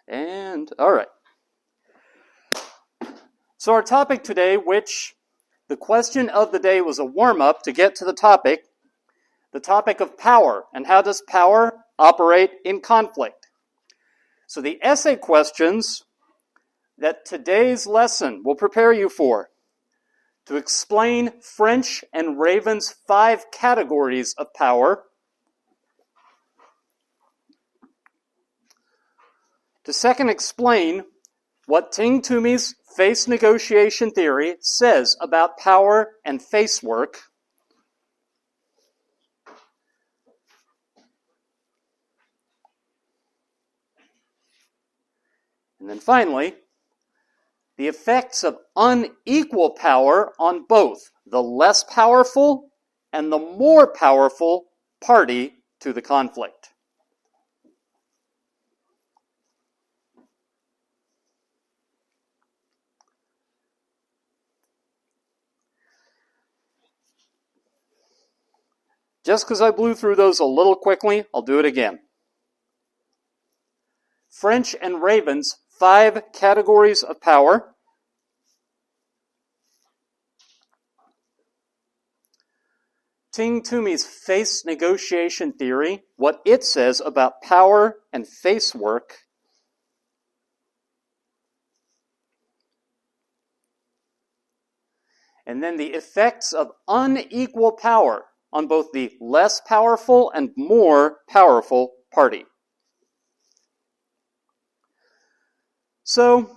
And, all right. So our topic today, which the question of the day was a warm-up to get to the topic of power, and how does power operate in conflict. So the essay questions that today's lesson will prepare you for, to explain French and Raven's 5 categories of power, to second explain what Ting Toomey's face negotiation theory says about power and face work, and then finally, the effects of unequal power on both the less powerful and the more powerful party to the conflict. Just because I blew through those a little quickly, I'll do it again. French and Raven's 5 categories of power. Ting Toomey's face negotiation theory, what it says about power and face work. And then the effects of unequal power on both the less powerful and more powerful party. So,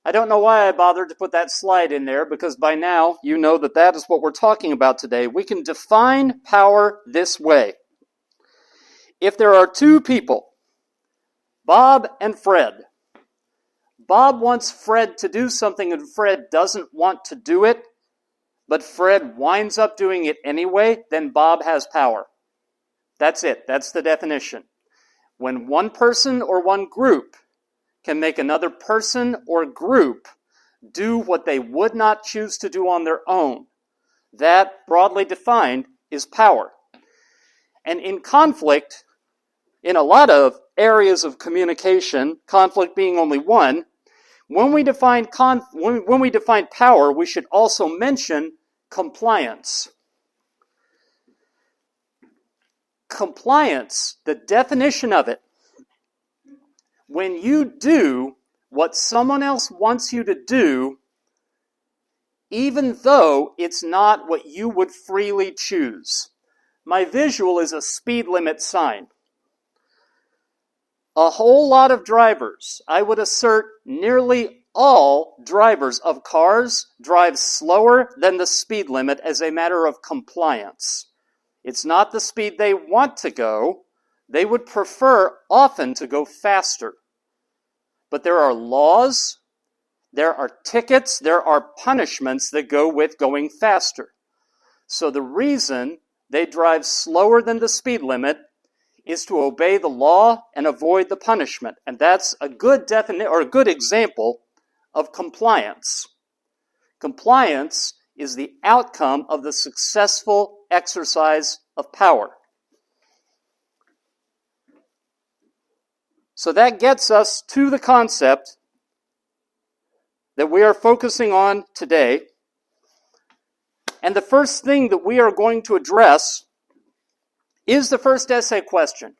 I don't know why I bothered to put that slide in there, because by now you know that that is what we're talking about today. We can define power this way. If there are 2 people, Bob and Fred, Bob wants Fred to do something and Fred doesn't want to do it, but Fred winds up doing it anyway, then Bob has power. That's it. That's the definition. When one person or one group can make another person or group do what they would not choose to do on their own, that, broadly defined, is power. And in conflict, in a lot of areas of communication, conflict being only one, when we define power, we should also mention compliance. Compliance, the definition of it, when you do what someone else wants you to do, even though it's not what you would freely choose. My visual is a speed limit sign. A whole lot of drivers, I would assert nearly all drivers of cars, drive slower than the speed limit as a matter of compliance. It's not the speed they want to go. They would prefer often to go faster. But there are laws, there are tickets, there are punishments that go with going faster. So the reason they drive slower than the speed limit is to obey the law and avoid the punishment. And that's a good a good example of compliance. Compliance is the outcome of the successful exercise of power. So that gets us to the concept that we are focusing on today. And the first thing that we are going to address is the first essay question.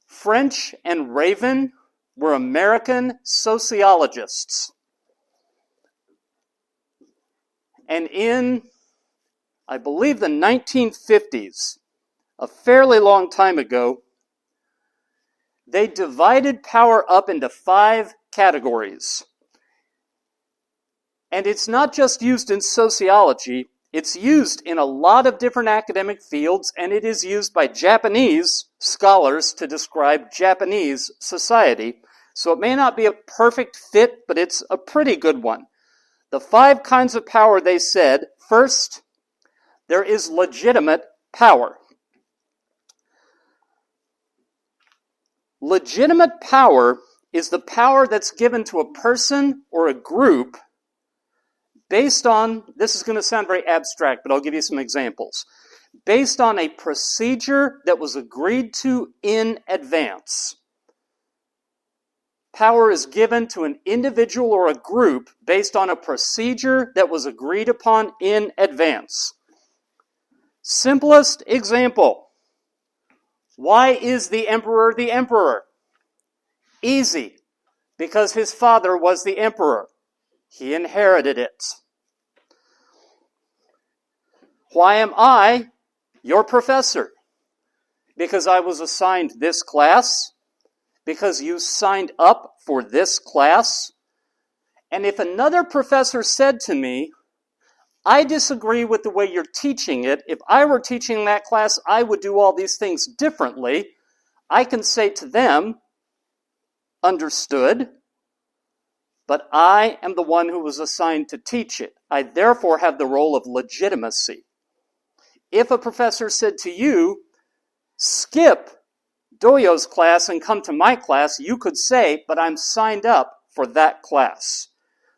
French and Raven were American sociologists. And in, I believe, the 1950s, a fairly long time ago, they divided power up into 5 categories. And it's not just used in sociology, it's used in a lot of different academic fields, and it is used by Japanese scholars to describe Japanese society. So it may not be a perfect fit, but it's a pretty good one. The 5 kinds of power, they said, first, there is legitimate power. Legitimate power is the power that's given to a person or a group based on, this is going to sound very abstract, but I'll give you some examples, based on a procedure that was agreed to in advance. power is given to an individual or a group based on a procedure that was agreed upon in advance. Simplest example. Why is the emperor the emperor? Easy. Because his father was the emperor. He inherited it. Why am I your professor? Because I was assigned this class. Because you signed up for this class. And if another professor said to me, I disagree with the way you're teaching it. If I were teaching that class, I would do all these things differently. I can say to them, understood, but I am the one who was assigned to teach it. I therefore have the role of legitimacy. If a professor said to you, skip Doyo's class and come to my class, you could say, but I'm signed up for that class.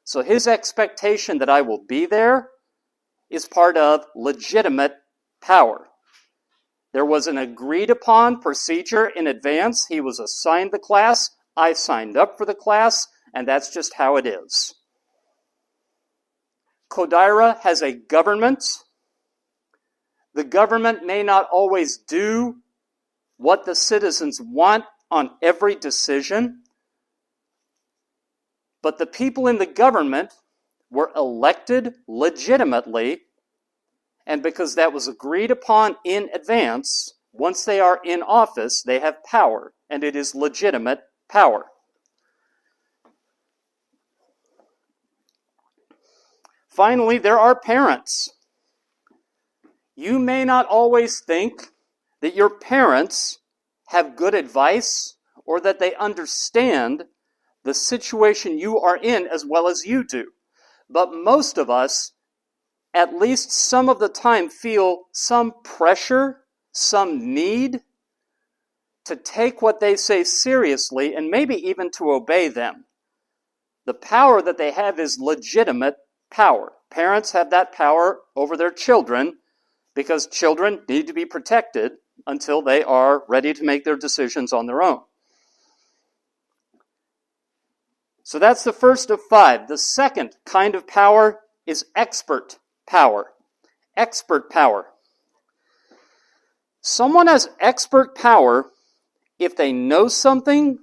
So his expectation that I will be there is part of legitimate power. There was an agreed upon procedure in advance. He was assigned the class. I signed up for the class, and that's just how it is. Kodaira has a government. The government may not always do what the citizens want on every decision, but the people in the government were elected legitimately, and because that was agreed upon in advance, once they are in office, they have power, and it is legitimate power. Finally, there are parents. You may not always think that your parents have good advice or that they understand the situation you are in as well as you do. But most of us, at least some of the time, feel some pressure, some need to take what they say seriously and maybe even to obey them. The power that they have is legitimate power. Parents have that power over their children because children need to be protected until they are ready to make their decisions on their own. So that's the first of 5. The second kind of power is expert power. Expert power. Someone has expert power if they know something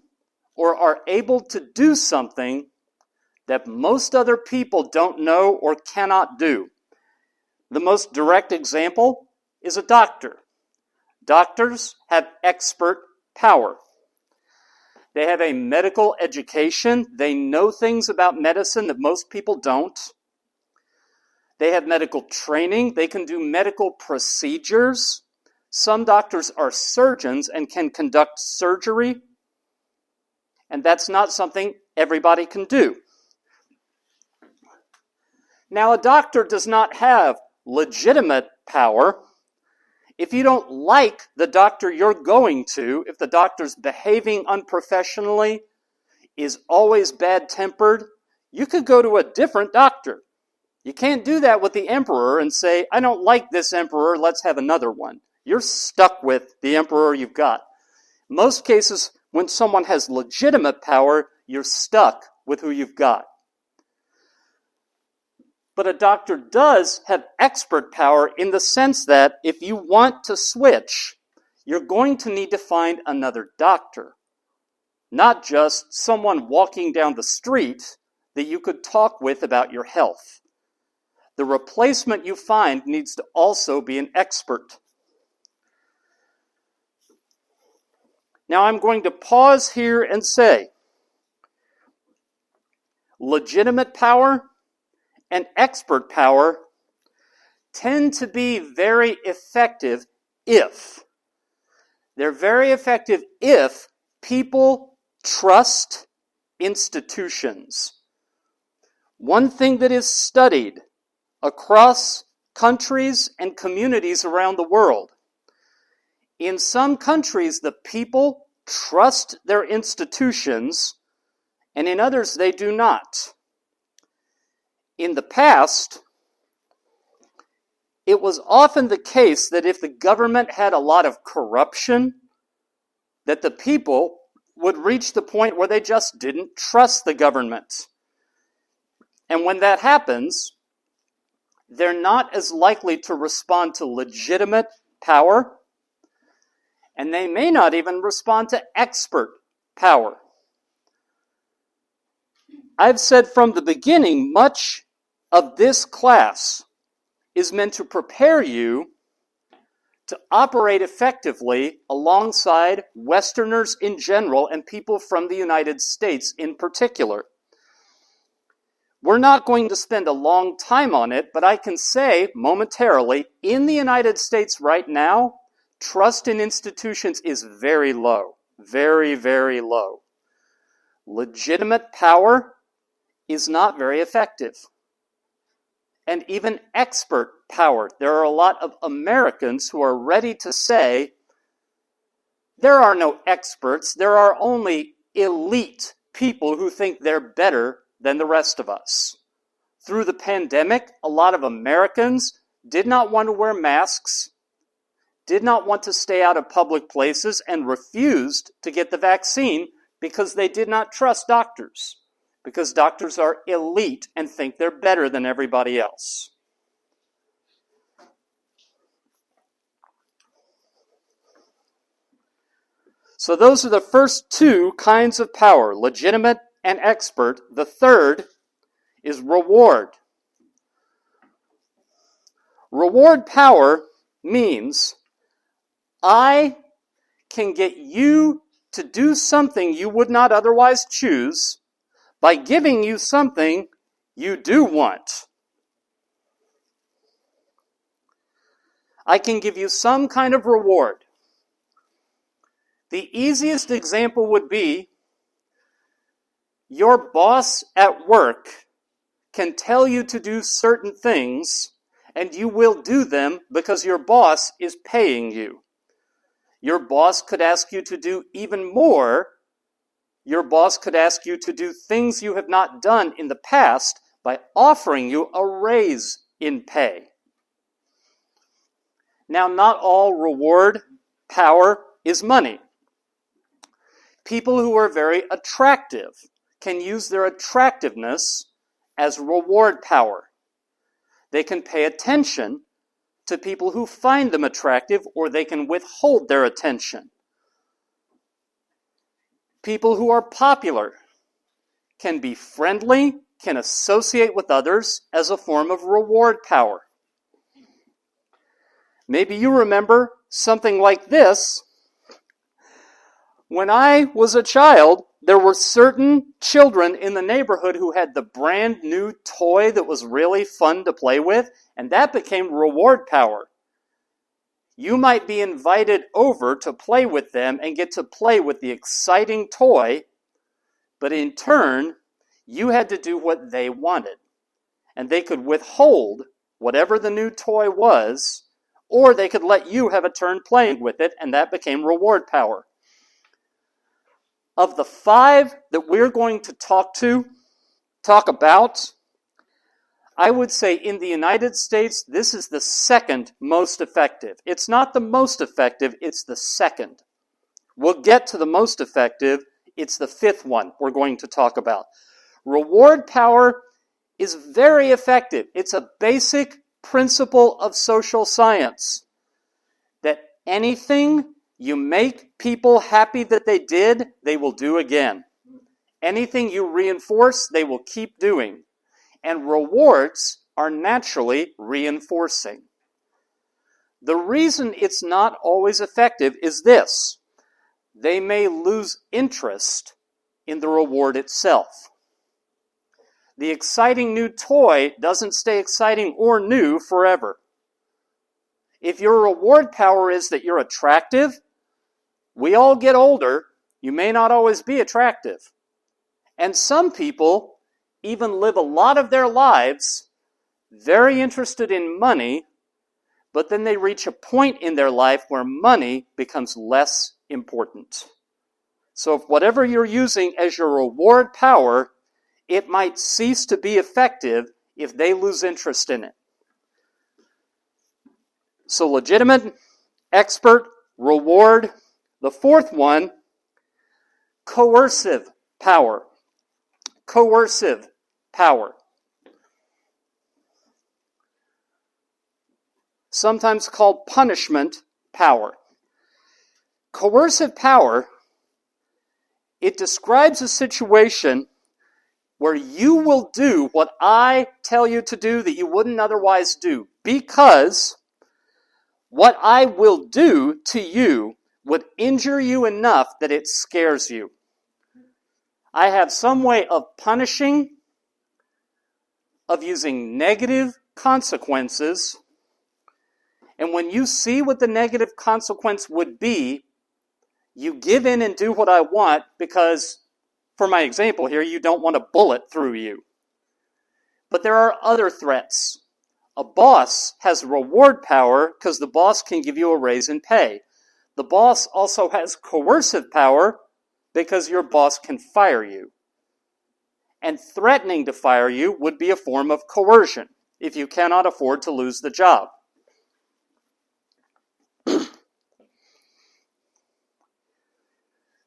or are able to do something that most other people don't know or cannot do. The most direct example is a doctor. Doctors have expert power. They have a medical education. They know things about medicine that most people don't. They have medical training. They can do medical procedures. Some doctors are surgeons and can conduct surgery. And that's not something everybody can do. Now, a doctor does not have legitimate power. If you don't like the doctor you're going to, if the doctor's behaving unprofessionally, is always bad-tempered, you could go to a different doctor. You can't do that with the emperor and say, I don't like this emperor, let's have another one. You're stuck with the emperor you've got. Most cases, when someone has legitimate power, you're stuck with who you've got. But a doctor does have expert power in the sense that if you want to switch, you're going to need to find another doctor. Not just someone walking down the street that you could talk with about your health. The replacement you find needs to also be an expert. Now I'm going to pause here and say, legitimate power and expert power tend to be very effective if people trust institutions. One thing that is studied across countries and communities around the world, in some countries the people trust their institutions, and in others they do not. In the past, it was often the case that if the government had a lot of corruption, that the people would reach the point where they just didn't trust the government. And when that happens, they're not as likely to respond to legitimate power, and they may not even respond to expert power. I've said from the beginning, much of this class is meant to prepare you to operate effectively alongside Westerners in general and people from the United States in particular. We're not going to spend a long time on it, but I can say momentarily, in the United States right now, trust in institutions is very low. Very, very low. Legitimate power is not very effective. And even expert power. There are a lot of Americans who are ready to say, there are no experts, there are only elite people who think they're better than the rest of us. Through the pandemic, a lot of Americans did not want to wear masks, did not want to stay out of public places, and refused to get the vaccine because they did not trust doctors, because doctors are elite and think they're better than everybody else. So those are the first two kinds of power, legitimate and expert. The third is reward. Reward power means I can get you to do something you would not otherwise choose by giving you something you do want. I can give you some kind of reward. The easiest example would be your boss at work can tell you to do certain things, and you will do them because your boss is paying you. Your boss could ask you to do even more. Your boss could ask you to do things you have not done in the past by offering you a raise in pay. Now, not all reward power is money. People who are very attractive can use their attractiveness as reward power. They can pay attention to people who find them attractive, or they can withhold their attention. People who are popular can be friendly, can associate with others as a form of reward power. Maybe you remember something like this. When I was a child, there were certain children in the neighborhood who had the brand new toy that was really fun to play with, and that became reward power. You might be invited over to play with them and get to play with the exciting toy, but in turn, you had to do what they wanted. And they could withhold whatever the new toy was, or they could let you have a turn playing with it, and that became reward power. Of the 5 that we're going to talk about, I would say in the United States, this is the second most effective. It's not the most effective, it's the second. We'll get to the most effective. It's the 5th one we're going to talk about. Reward power is very effective. It's a basic principle of social science that anything you make people happy that they did, they will do again. Anything you reinforce, they will keep doing. And rewards are naturally reinforcing. The reason it's not always effective is this. They may lose interest in the reward itself. The exciting new toy doesn't stay exciting or new forever. If your reward power is that you're attractive, we all get older. You may not always be attractive. And some people even live a lot of their lives very interested in money, but then they reach a point in their life where money becomes less important. So if whatever you're using as your reward power, it might cease to be effective if they lose interest in it. So legitimate, expert, reward. The 4th one, Coercive power. Coercive power. Sometimes called punishment power. Coercive power, it describes a situation where you will do what I tell you to do that you wouldn't otherwise do, because what I will do to you would injure you enough that it scares you. I have some way of punishing, of using negative consequences, and when you see what the negative consequence would be, you give in and do what I want because, for my example here, you don't want a bullet through you. But there are other threats. A boss has reward power because the boss can give you a raise in pay. The boss also has coercive power because your boss can fire you. And threatening to fire you would be a form of coercion if you cannot afford to lose the job.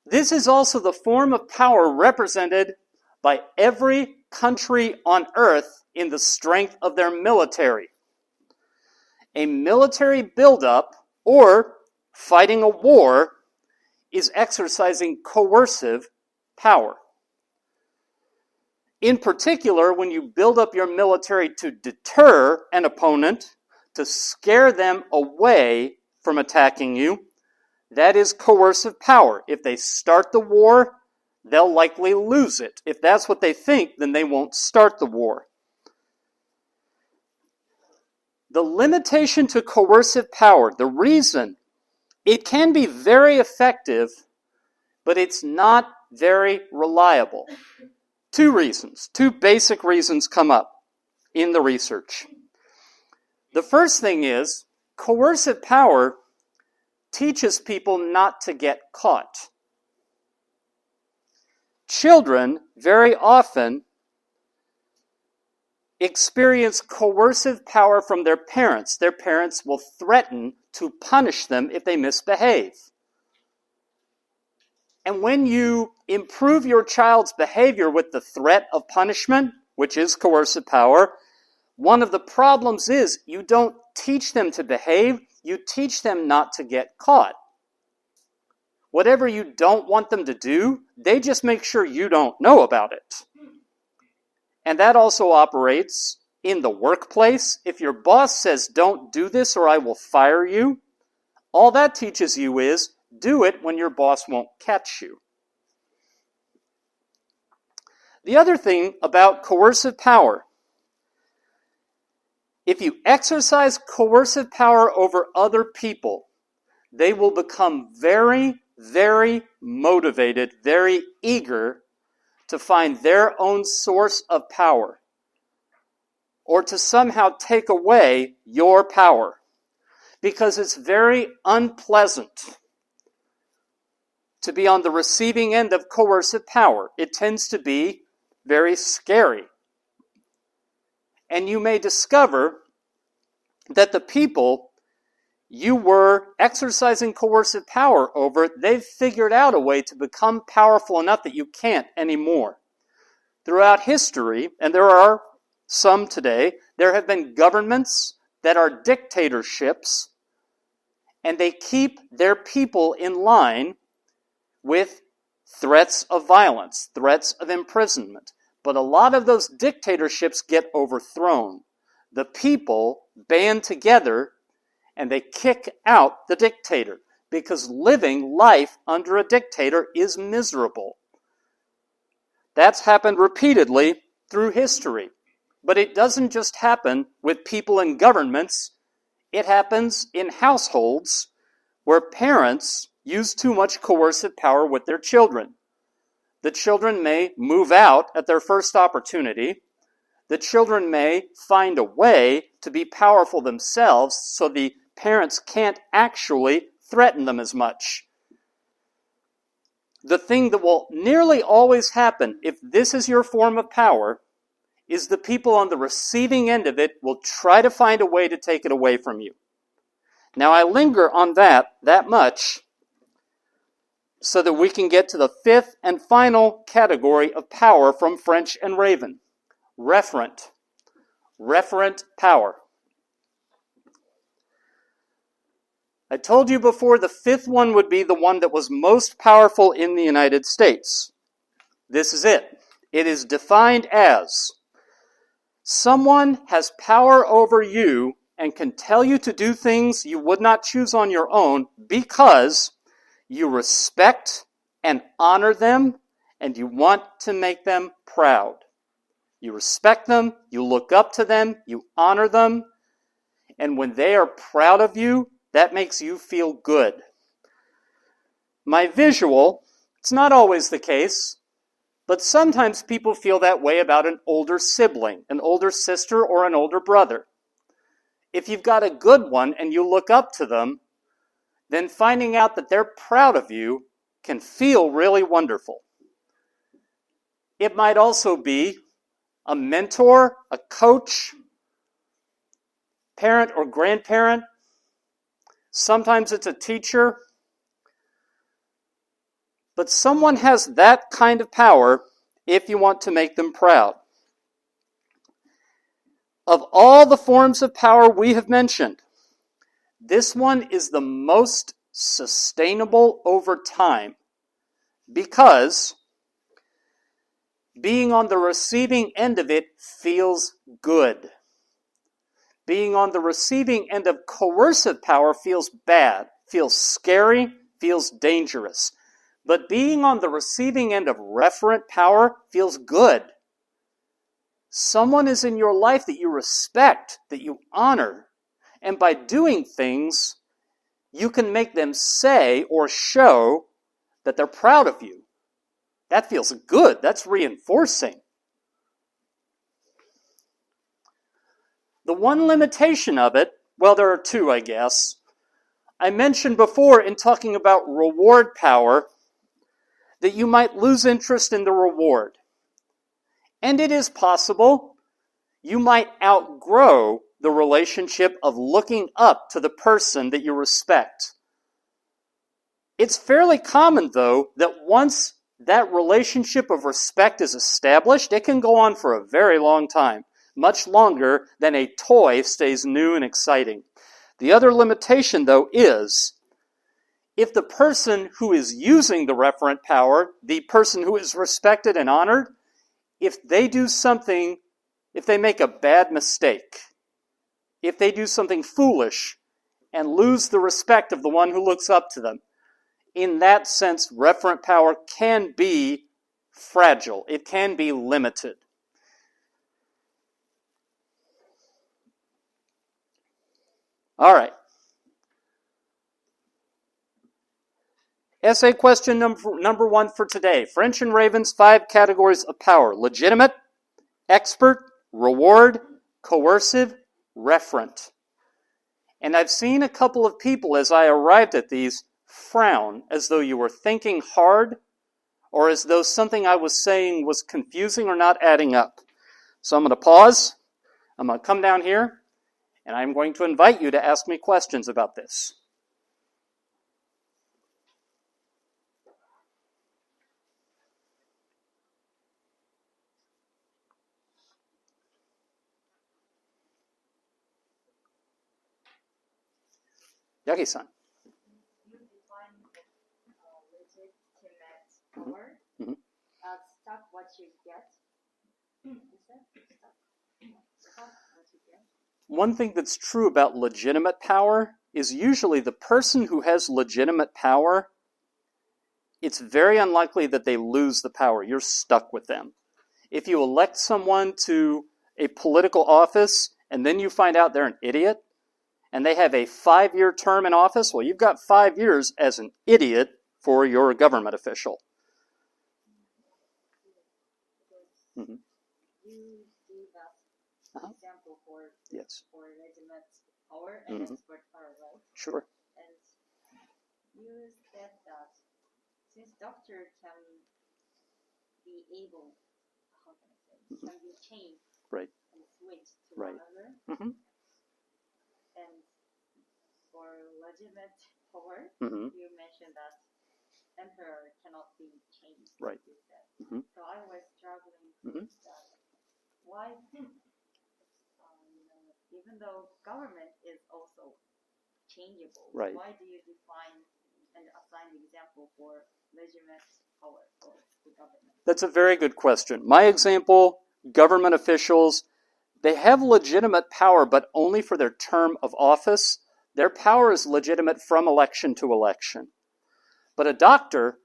This is also the form of power represented by every country on earth in the strength of their military. A military buildup, or fighting a war, is exercising coercive power. In particular, when you build up your military to deter an opponent, to scare them away from attacking you, that is coercive power. If they start the war, they'll likely lose it. If that's what they think, then they won't start the war. The limitation to coercive power, the reason, it can be very effective, but it's not very reliable. Two reasons, two basic reasons come up in the research. The first thing is, coercive power teaches people not to get caught. Children very often experience coercive power from their parents. Their parents will threaten to punish them if they misbehave. And when you improve your child's behavior with the threat of punishment, which is coercive power, one of the problems is you don't teach them to behave, you teach them not to get caught. Whatever you don't want them to do, they just make sure you don't know about it. And that also operates in the workplace. If your boss says, don't do this or I will fire you, all that teaches you is, do it when your boss won't catch you. The other thing about coercive power, if you exercise coercive power over other people, they will become very, very motivated, very eager to find their own source of power, or to somehow take away your power, because it's very unpleasant to be on the receiving end of coercive power. It tends to be very scary. And you may discover that the people you were exercising coercive power over, they've figured out a way to become powerful enough that you can't anymore. Throughout history, and there are some today, there have been governments that are dictatorships, and they keep their people in line with threats of violence, threats of imprisonment. But a lot of those dictatorships get overthrown. The people band together and they kick out the dictator, because living life under a dictator is miserable. That's happened repeatedly through history. But it doesn't just happen with people in governments. It happens in households where parents use too much coercive power with their children. The children may move out at their first opportunity. The children may find a way to be powerful themselves so the parents can't actually threaten them as much. The thing that will nearly always happen if this is your form of power is the people on the receiving end of it will try to find a way to take it away from you. Now, I linger on that much so that we can get to the fifth and final category of power from French and Raven. Referent. Referent power. I told you before the fifth one would be the one that was most powerful in the United States. This is it. It is defined as someone has power over you and can tell you to do things you would not choose on your own because you respect and honor them and you want to make them proud. You respect them, you look up to them, you honor them, and when they are proud of you, that makes you feel good. My visual, it's not always the case, but sometimes people feel that way about an older sibling, an older sister, or an older brother. If you've got a good one and you look up to them, then finding out that they're proud of you can feel really wonderful. It might also be a mentor, a coach, parent or grandparent. Sometimes it's a teacher. But someone has that kind of power if you want to make them proud. Of all the forms of power we have mentioned, this one is the most sustainable over time because being on the receiving end of it feels good. Being on the receiving end of coercive power feels bad, feels scary, feels dangerous. But being on the receiving end of referent power feels good. Someone is in your life that you respect, that you honor. And by doing things, you can make them say or show that they're proud of you. That feels good. That's reinforcing. The one limitation of it, well, there are two, I guess. I mentioned before in talking about reward power that you might lose interest in the reward. And it is possible you might outgrow the relationship of looking up to the person that you respect. It's fairly common, though, that once that relationship of respect is established, it can go on for a very long time, much longer than a toy stays new and exciting. The other limitation, though, is if the person who is using the referent power, the person who is respected and honored, if they do something, if they make a bad mistake, if they do something foolish and lose the respect of the one who looks up to them, in that sense, referent power can be fragile. It can be limited. All right. Essay question number one for today. French and Raven's 5 categories of power. Legitimate, expert, reward, coercive, referent. And I've seen a couple of people as I arrived at these frown as though you were thinking hard or as though something I was saying was confusing or not adding up. So I'm going to pause. I'm going to come down here and I'm going to invite you to ask me questions about this. Yagi-san. You define legitimate power as stop what you get. Stop what you get. One thing that's true about legitimate power is usually the person who has legitimate power, it's very unlikely that they lose the power. You're stuck with them. If you elect someone to a political office and then you find out they're an idiot, and they have a 5-year term in office, well, you've got 5 years as an idiot for your government official. You gave us an example for legitimate power and expert power, right? Sure. And you said that since doctor can be able, can be changed right. and switched to right. another. And for legitimate power, you mentioned that emperor cannot be changed. Right. You said. Mhm. So I was struggling Mhm. with that. Why, even though government is also changeable, Right. why do you define and assign the example for legitimate power for the government? That's a very good question. My example, government officials, they have legitimate power, but only for their term of office. Their power is legitimate from election to election. But a doctor,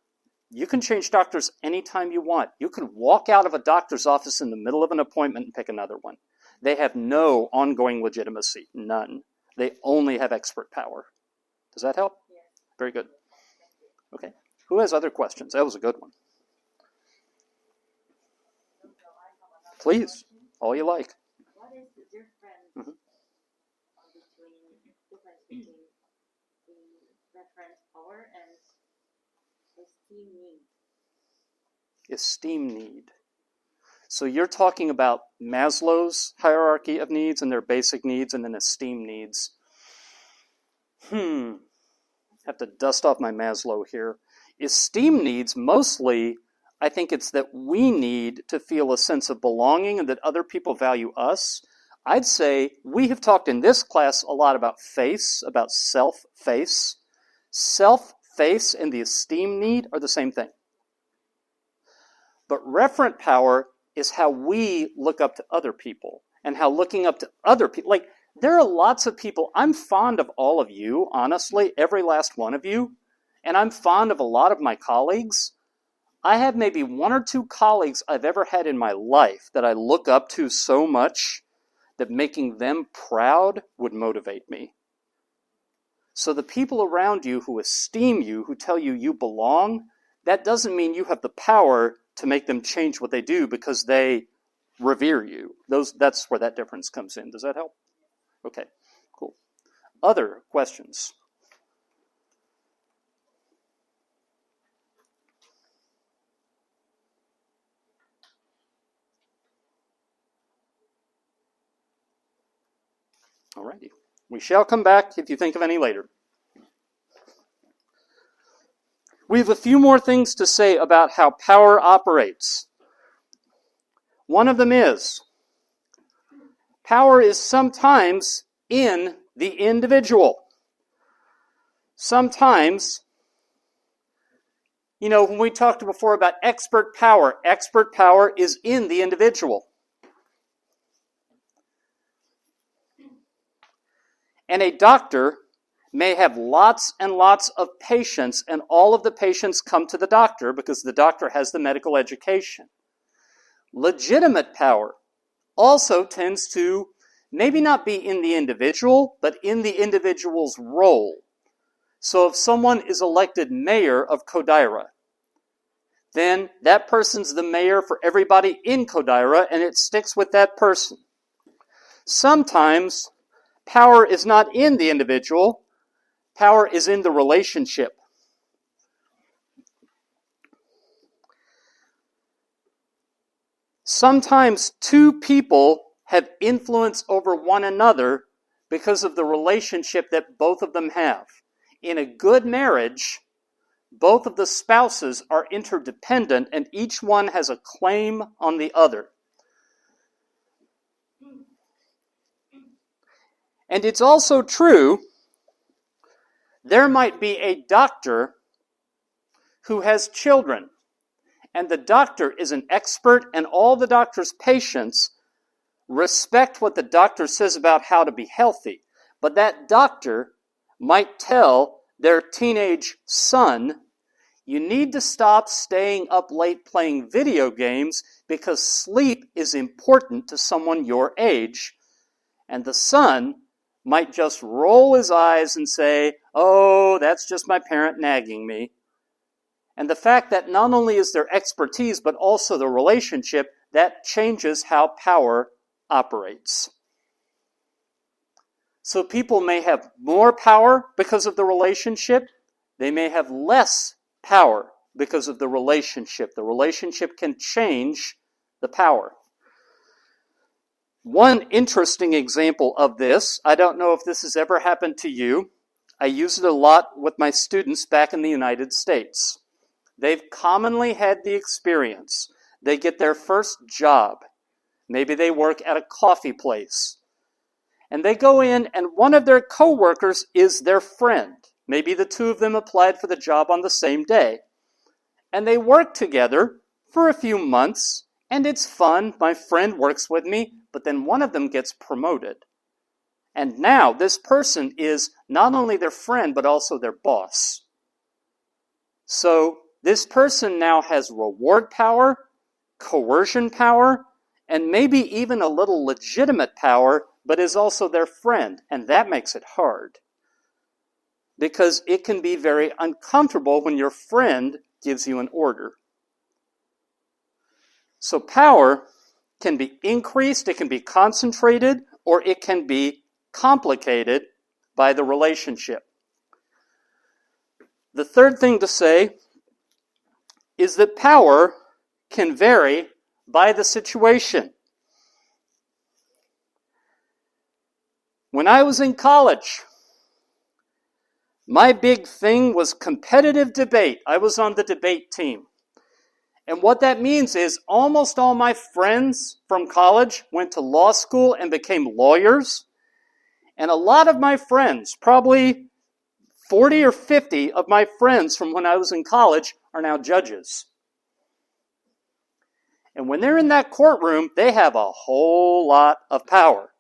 you can change doctors anytime you want. You can walk out of a doctor's office in the middle of an appointment and pick another one. They have no ongoing legitimacy, none. They only have expert power. Does that help? Yes. Very good. Okay. Who has other questions? That was a good one. So I have another Please, question. all you like. What is the difference Mhm. between the reference power and esteem need? Esteem need. So you're talking about Maslow's hierarchy of needs and their basic needs and then esteem needs. Have to dust off my Maslow here. Esteem needs, mostly, I think it's that we need to feel a sense of belonging and that other people value us. I'd say we have talked in this class a lot about face, about self-face. Self-face and the esteem need are the same thing. But referent power is how we look up to other people and how looking up to other people, like there are lots of people, I'm fond of all of you, honestly, every last one of you, and I'm fond of a lot of my colleagues. I have maybe one or two colleagues I've ever had in my life that I look up to so much that making them proud would motivate me. So the people around you who esteem you, who tell you you belong, that doesn't mean you have the power to make them change what they do because they revere you. That's where that difference comes in. Does that help? Okay, cool. Other questions? All righty. We shall come back if you think of any later. We have a few more things to say about how power operates. One of them is, power is sometimes in the individual. Sometimes, when we talked before about expert power is in the individual. And a doctor may have lots and lots of patients, and all of the patients come to the doctor because the doctor has the medical education. Legitimate power also tends to maybe not be in the individual, but in the individual's role. So if someone is elected mayor of Kodaira, then that person's the mayor for everybody in Kodaira, and it sticks with that person. Sometimes power is not in the individual, power is in the relationship. Sometimes two people have influence over one another because of the relationship that both of them have. In a good marriage, both of the spouses are interdependent and each one has a claim on the other. And it's also true, there might be a doctor who has children, and the doctor is an expert, and all the doctor's patients respect what the doctor says about how to be healthy. But that doctor might tell their teenage son, you need to stop staying up late playing video games because sleep is important to someone your age. And the son might just roll his eyes and say, oh, that's just my parent nagging me. And the fact that not only is there expertise, but also the relationship, that changes how power operates. So people may have more power because of the relationship. They may have less power because of the relationship. The relationship can change the power. One interesting example of this, I don't know if this has ever happened to you. I use it a lot with my students back in the United States. They've commonly had the experience. They get their first job. Maybe they work at a coffee place. And they go in, and one of their coworkers is their friend. Maybe the two of them applied for the job on the same day. And they work together for a few months, and it's fun. My friend works with me, but then one of them gets promoted. And now this person is not only their friend, but also their boss. So this person now has reward power, coercion power, and maybe even a little legitimate power, but is also their friend. And that makes it hard. Because it can be very uncomfortable when your friend gives you an order. So power can be increased, it can be concentrated, or it can be complicated by the relationship. The third thing to say is that power can vary by the situation. When I was in college, my big thing was competitive debate. I was on the debate team. And what that means is almost all my friends from college went to law school and became lawyers. And a lot of my friends, probably 40 or 50 of my friends from when I was in college, are now judges. And when they're in that courtroom, they have a whole lot of power.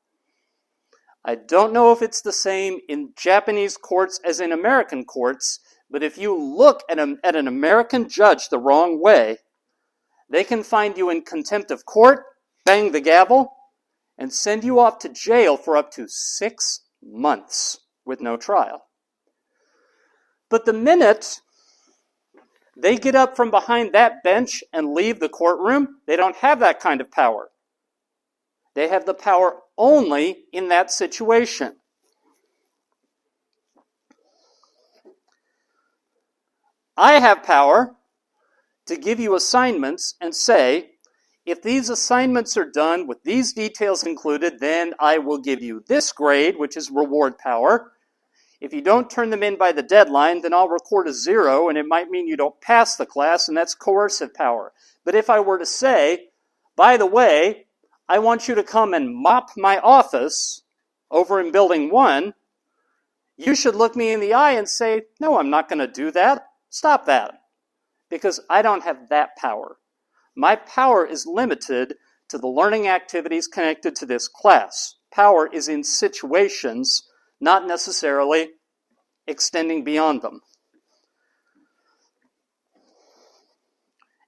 I don't know if it's the same in Japanese courts as in American courts, but if you look at an American judge the wrong way, they can find you in contempt of court, bang the gavel, and send you off to jail for up to 6 months with no trial. But the minute they get up from behind that bench and leave the courtroom, they don't have that kind of power. They have the power only in that situation. I have power to give you assignments and say, if these assignments are done with these details included, then I will give you this grade, which is reward power. If you don't turn them in by the deadline, then I'll record a 0, and it might mean you don't pass the class, and that's coercive power. But if I were to say, by the way, I want you to come and mop my office over in Building 1, you should look me in the eye and say, no, I'm not going to do that. Stop that. Because I don't have that power. My power is limited to the learning activities connected to this class. Power is in situations, not necessarily extending beyond them.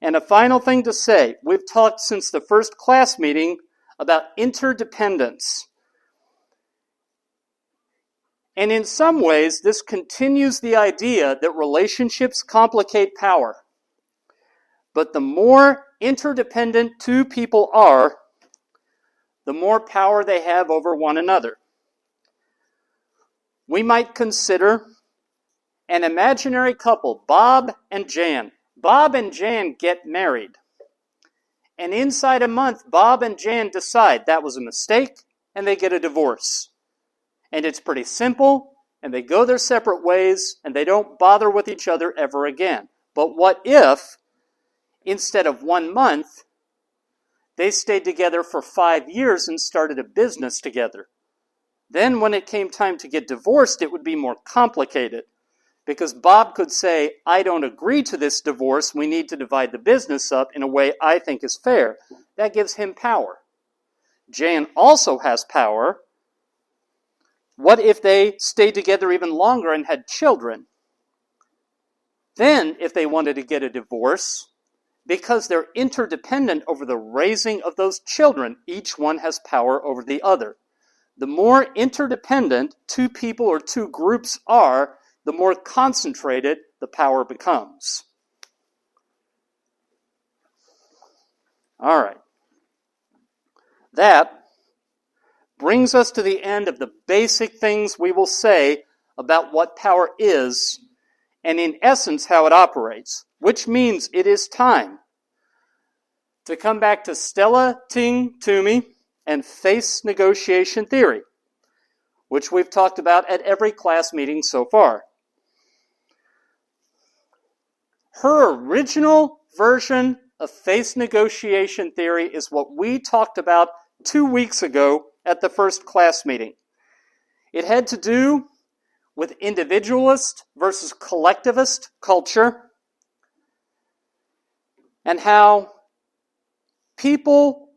And a final thing to say, we've talked since the first class meeting about interdependence. And in some ways, this continues the idea that relationships complicate power. But the more interdependent two people are, the more power they have over one another. We might consider an imaginary couple, Bob and Jan. Bob and Jan get married. And inside a month, Bob and Jan decide that was a mistake, and they get a divorce. And it's pretty simple, and they go their separate ways, and they don't bother with each other ever again. But what if, instead of 1 month, they stayed together for 5 years and started a business together? Then when it came time to get divorced, it would be more complicated. Because Bob could say, I don't agree to this divorce, we need to divide the business up in a way I think is fair. That gives him power. Jan also has power. What if they stayed together even longer and had children? Then, if they wanted to get a divorce, because they're interdependent over the raising of those children, each one has power over the other. The more interdependent two people or two groups are, the more concentrated the power becomes. All right. That brings us to the end of the basic things we will say about what power is, and in essence how it operates, which means it is time to come back to Stella, Ting, Toomey, and face negotiation theory, which we've talked about at every class meeting so far. Her original version of face negotiation theory is what we talked about 2 weeks ago at the first class meeting. It had to do with individualist versus collectivist culture, and how people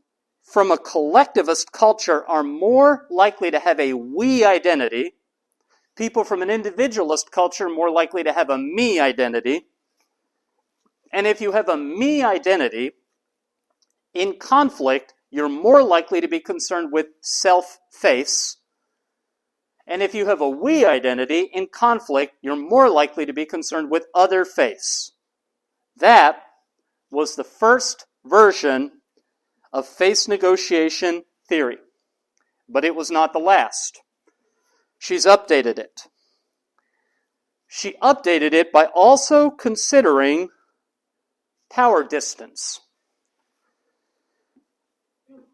from a collectivist culture are more likely to have a we identity. People from an individualist culture are more likely to have a me identity. And if you have a me identity, in conflict, you're more likely to be concerned with self-face. And if you have a we identity, in conflict, you're more likely to be concerned with other-face. That was the first version of face negotiation theory. But it was not the last. She's updated it. She updated it by also considering power distance.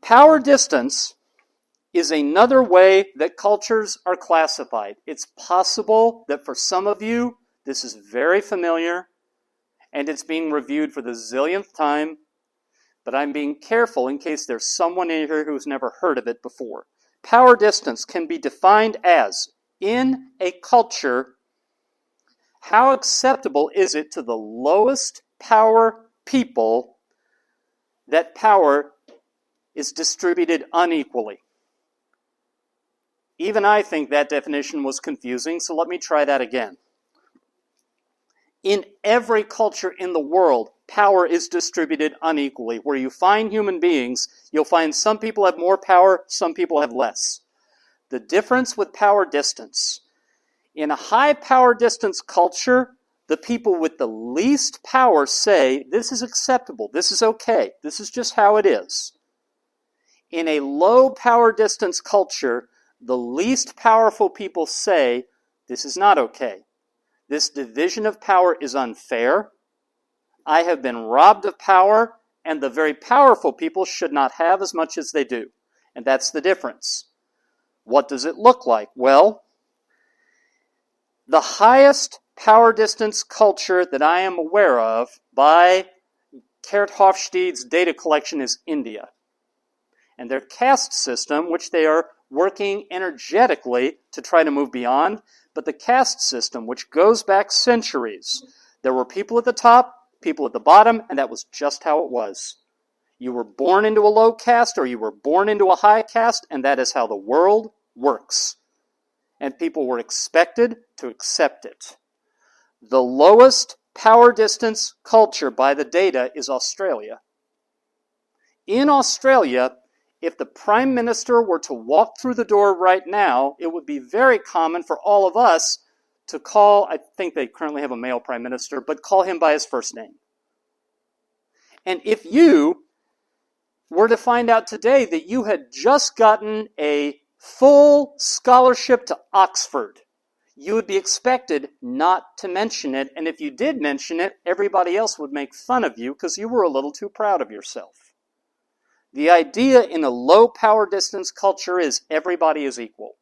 Power distance is another way that cultures are classified. It's possible that for some of you, this is very familiar, and it's being reviewed for the zillionth time, but I'm being careful in case there's someone in here who's never heard of it before. Power distance can be defined as, in a culture, how acceptable is it to the lowest power people that power is distributed unequally? Even I think that definition was confusing, so let me try that again. In every culture in the world, power is distributed unequally. Where you find human beings, you'll find some people have more power, some people have less. The difference with power distance. In a high power distance culture, the people with the least power say, this is acceptable, this is okay, this is just how it is. In a low power distance culture, the least powerful people say, this is not okay. This division of power is unfair. I have been robbed of power, and the very powerful people should not have as much as they do. And that's the difference. What does it look like? Well, the highest power distance culture that I am aware of by Kurt Hofstede's data collection is India. And their caste system, which they are working energetically to try to move beyond, but the caste system, which goes back centuries, there were people at the top, people at the bottom, and that was just how it was. You were born into a low caste or you were born into a high caste, and that is how the world works. And people were expected to accept it. The lowest power distance culture by the data is Australia. In Australia, if the Prime Minister were to walk through the door right now, it would be very common for all of us to call, I think they currently have a male Prime Minister, but call him by his first name. And if you were to find out today that you had just gotten a full scholarship to Oxford, you would be expected not to mention it, and if you did mention it, everybody else would make fun of you because you were a little too proud of yourself. The idea in a low power distance culture is everybody is equal.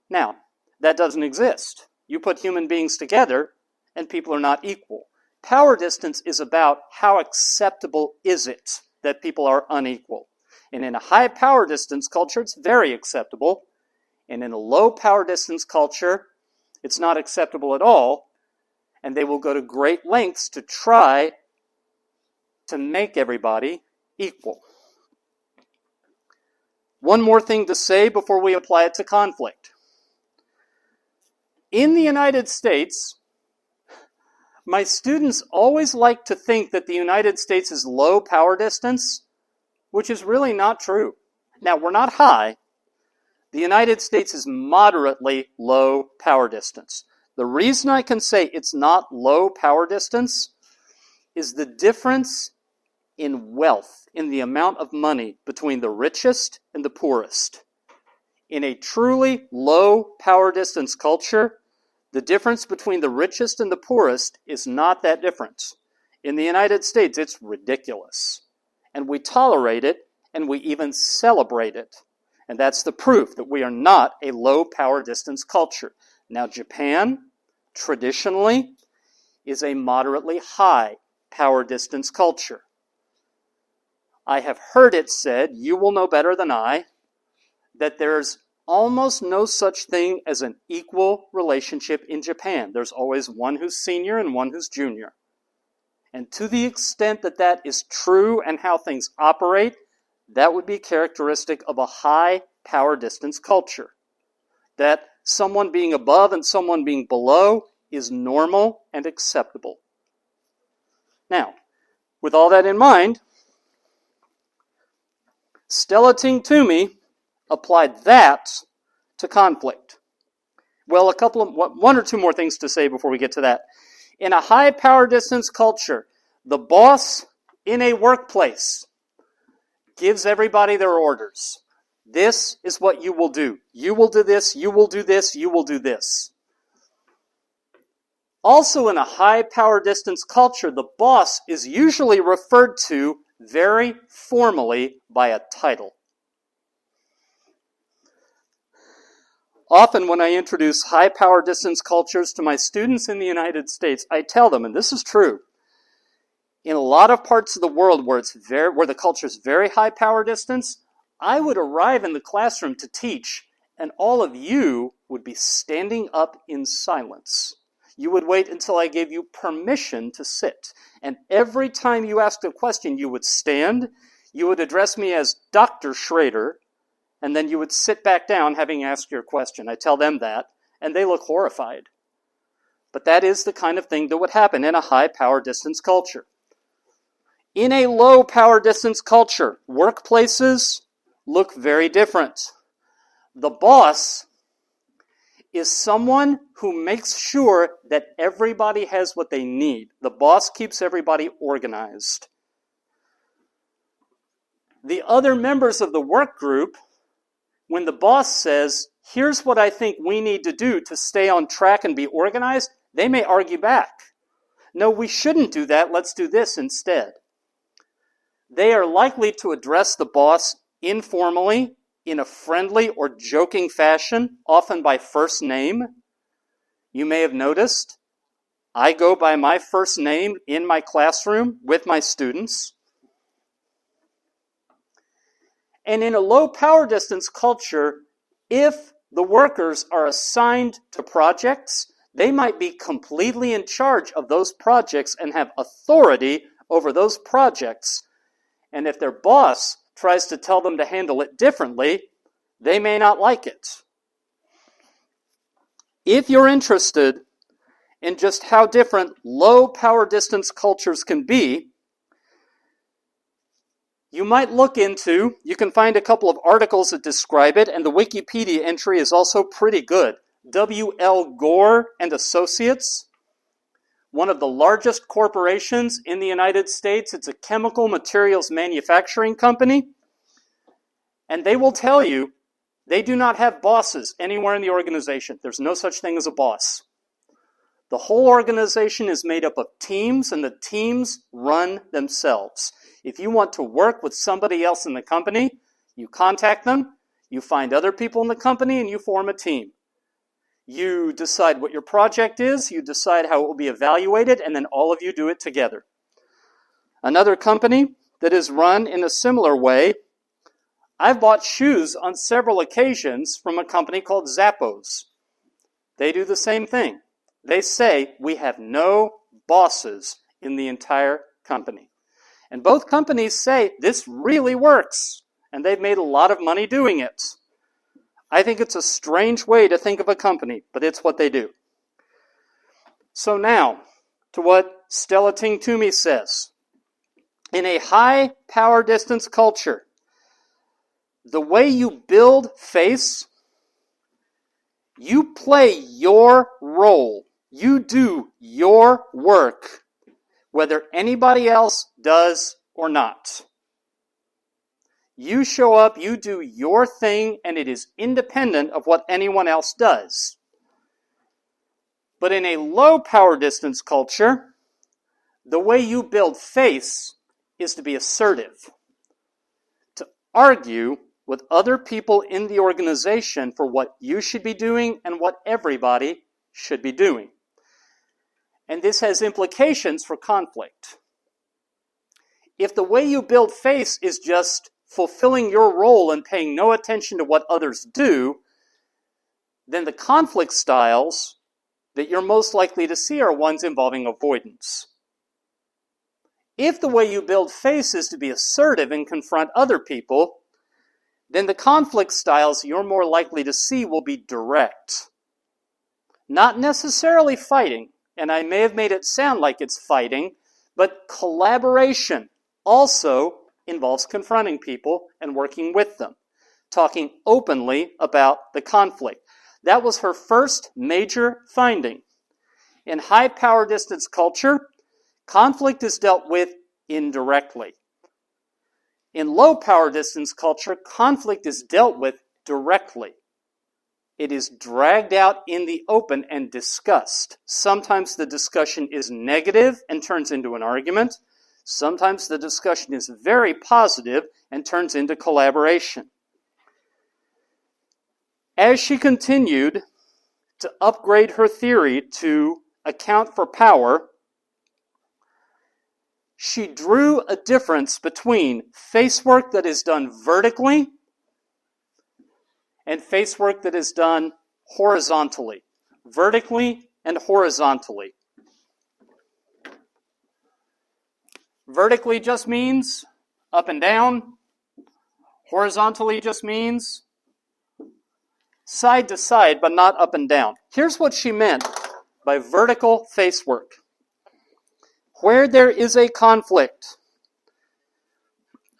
Now, that doesn't exist. You put human beings together and people are not equal. Power distance is about how acceptable is it that people are unequal. And in a high power distance culture, it's very acceptable. And in a low power distance culture, it's not acceptable at all. And they will go to great lengths to try to make everybody equal. One more thing to say before we apply it to conflict. In the United States, my students always like to think that the United States is low power distance, which is really not true. Now, we're not high. The United States is moderately low power distance. The reason I can say it's not low power distance is the difference in wealth, in the amount of money between the richest and the poorest. In a truly low power distance culture, the difference between the richest and the poorest is not that difference. In the United States, it's ridiculous. And we tolerate it, and we even celebrate it. And that's the proof that we are not a low power distance culture. Now, Japan, traditionally, is a moderately high power distance culture. I have heard it said, you will know better than I, that there's almost no such thing as an equal relationship in Japan. There's always one who's senior and one who's junior. And to the extent that that is true and how things operate, that would be characteristic of a high power distance culture. That someone being above and someone being below is normal and acceptable. Now, with all that in mind, Stella Ting Toomey applied that to conflict. Well, one or two more things to say before we get to that. In a high power distance culture, the boss in a workplace gives everybody their orders. This is what you will do. You will do this, you will do this, you will do this. Also in a high power distance culture, the boss is usually referred to very formally by a title. Often when I introduce high power distance cultures to my students in the United States, I tell them, and this is true, in a lot of parts of the world where the culture is very high power distance, I would arrive in the classroom to teach, and all of you would be standing up in silence. You would wait until I gave you permission to sit. And every time you asked a question, you would stand, you would address me as Dr. Schrader, and then you would sit back down having asked your question. I tell them that, and they look horrified. But that is the kind of thing that would happen in a high power distance culture. In a low power distance culture, workplaces look very different. The boss is someone who makes sure that everybody has what they need. The boss keeps everybody organized. The other members of the work group, when the boss says, here's what I think we need to do to stay on track and be organized, they may argue back. No, we shouldn't do that. Let's do this instead. They are likely to address the boss informally, in a friendly or joking fashion, often by first name. You may have noticed, I go by my first name in my classroom with my students. And in a low power distance culture, if the workers are assigned to projects, they might be completely in charge of those projects and have authority over those projects. And if their boss tries to tell them to handle it differently, they may not like it. If you're interested in just how different low power distance cultures can be, you might look into, you can find a couple of articles that describe it, and the Wikipedia entry is also pretty good. W.L. Gore and Associates, one of the largest corporations in the United States. It's a chemical materials manufacturing company. And they will tell you they do not have bosses anywhere in the organization. There's no such thing as a boss. The whole organization is made up of teams, and the teams run themselves. If you want to work with somebody else in the company, you contact them, you find other people in the company, and you form a team. You decide what your project is, you decide how it will be evaluated, and then all of you do it together. Another company that is run in a similar way, I've bought shoes on several occasions from a company called Zappos. They do the same thing. They say, we have no bosses in the entire company. And both companies say, this really works, and they've made a lot of money doing it. I think it's a strange way to think of a company, but it's what they do. So now, to what Stella Ting Toomey says. In a high power distance culture, the way you build face, you play your role. You do your work, whether anybody else does or not. You show up, you do your thing, and it is independent of what anyone else does. But in a low power distance culture, the way you build face is to be assertive, to argue with other people in the organization for what you should be doing and what everybody should be doing. And this has implications for conflict. If the way you build face is just fulfilling your role and paying no attention to what others do, then the conflict styles that you're most likely to see are ones involving avoidance. If the way you build face is to be assertive and confront other people, then the conflict styles you're more likely to see will be direct. Not necessarily fighting, and I may have made it sound like it's fighting, but collaboration also involves confronting people and working with them, talking openly about the conflict. That was her first major finding. In high power distance culture, conflict is dealt with indirectly. In low power distance culture, conflict is dealt with directly. It is dragged out in the open and discussed. Sometimes the discussion is negative and turns into an argument. Sometimes the discussion is very positive and turns into collaboration. As she continued to upgrade her theory to account for power, she drew a difference between face work that is done vertically and face work that is done horizontally. Vertically and horizontally. Vertically just means up and down. Horizontally just means side to side, but not up and down. Here's what she meant by vertical face work. Where there is a conflict,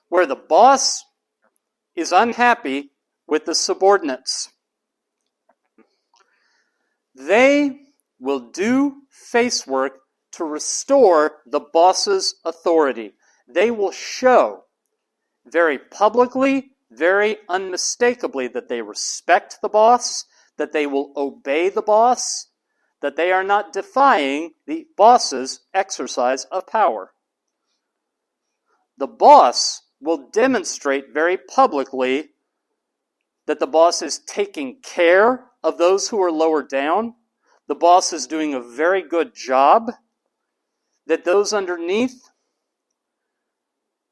where the boss is unhappy with the subordinates, they will do face work to restore the boss's authority. They will show very publicly, very unmistakably that they respect the boss, that they will obey the boss, that they are not defying the boss's exercise of power. The boss will demonstrate very publicly that the boss is taking care of those who are lower down. The boss is doing a very good job, that those underneath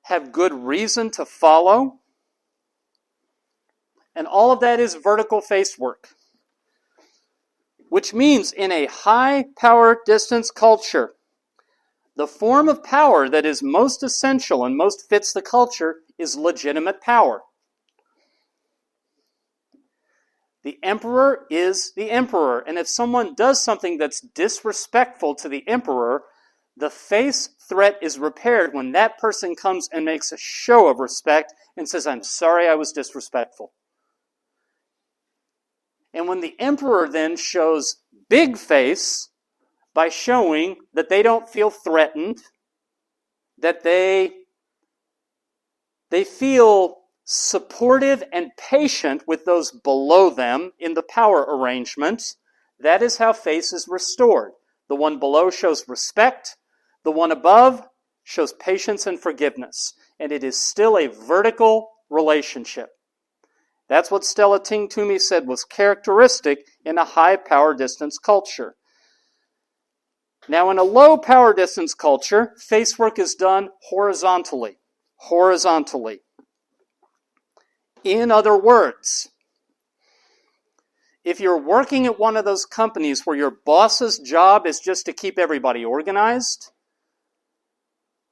have good reason to follow. And all of that is vertical face work. Which means in a high power distance culture, the form of power that is most essential and most fits the culture is legitimate power. The emperor is the emperor, and if someone does something that's disrespectful to the emperor, the face threat is repaired when that person comes and makes a show of respect and says, "I'm sorry I was disrespectful." And when the emperor then shows big face by showing that they don't feel threatened, that they feel supportive and patient with those below them in the power arrangement, that is how face is restored. The one below shows respect, the one above shows patience and forgiveness, and it is still a vertical relationship. That's what Stella Ting Toomey said was characteristic in a high power distance culture. Now, in a low power distance culture, face work is done horizontally. Horizontally. In other words, if you're working at one of those companies where your boss's job is just to keep everybody organized,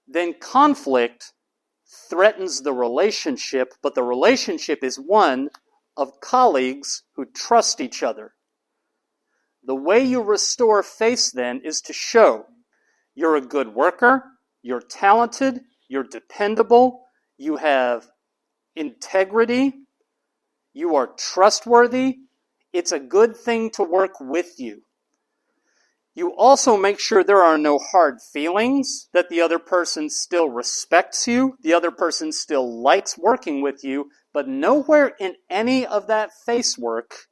then conflict threatens the relationship, but the relationship is one of colleagues who trust each other. The way you restore face then is to show you're a good worker, you're talented, you're dependable, you have integrity, you are trustworthy. It's a good thing to work with you. You also make sure there are no hard feelings, that the other person still respects you, the other person still likes working with you, but nowhere in any of that face work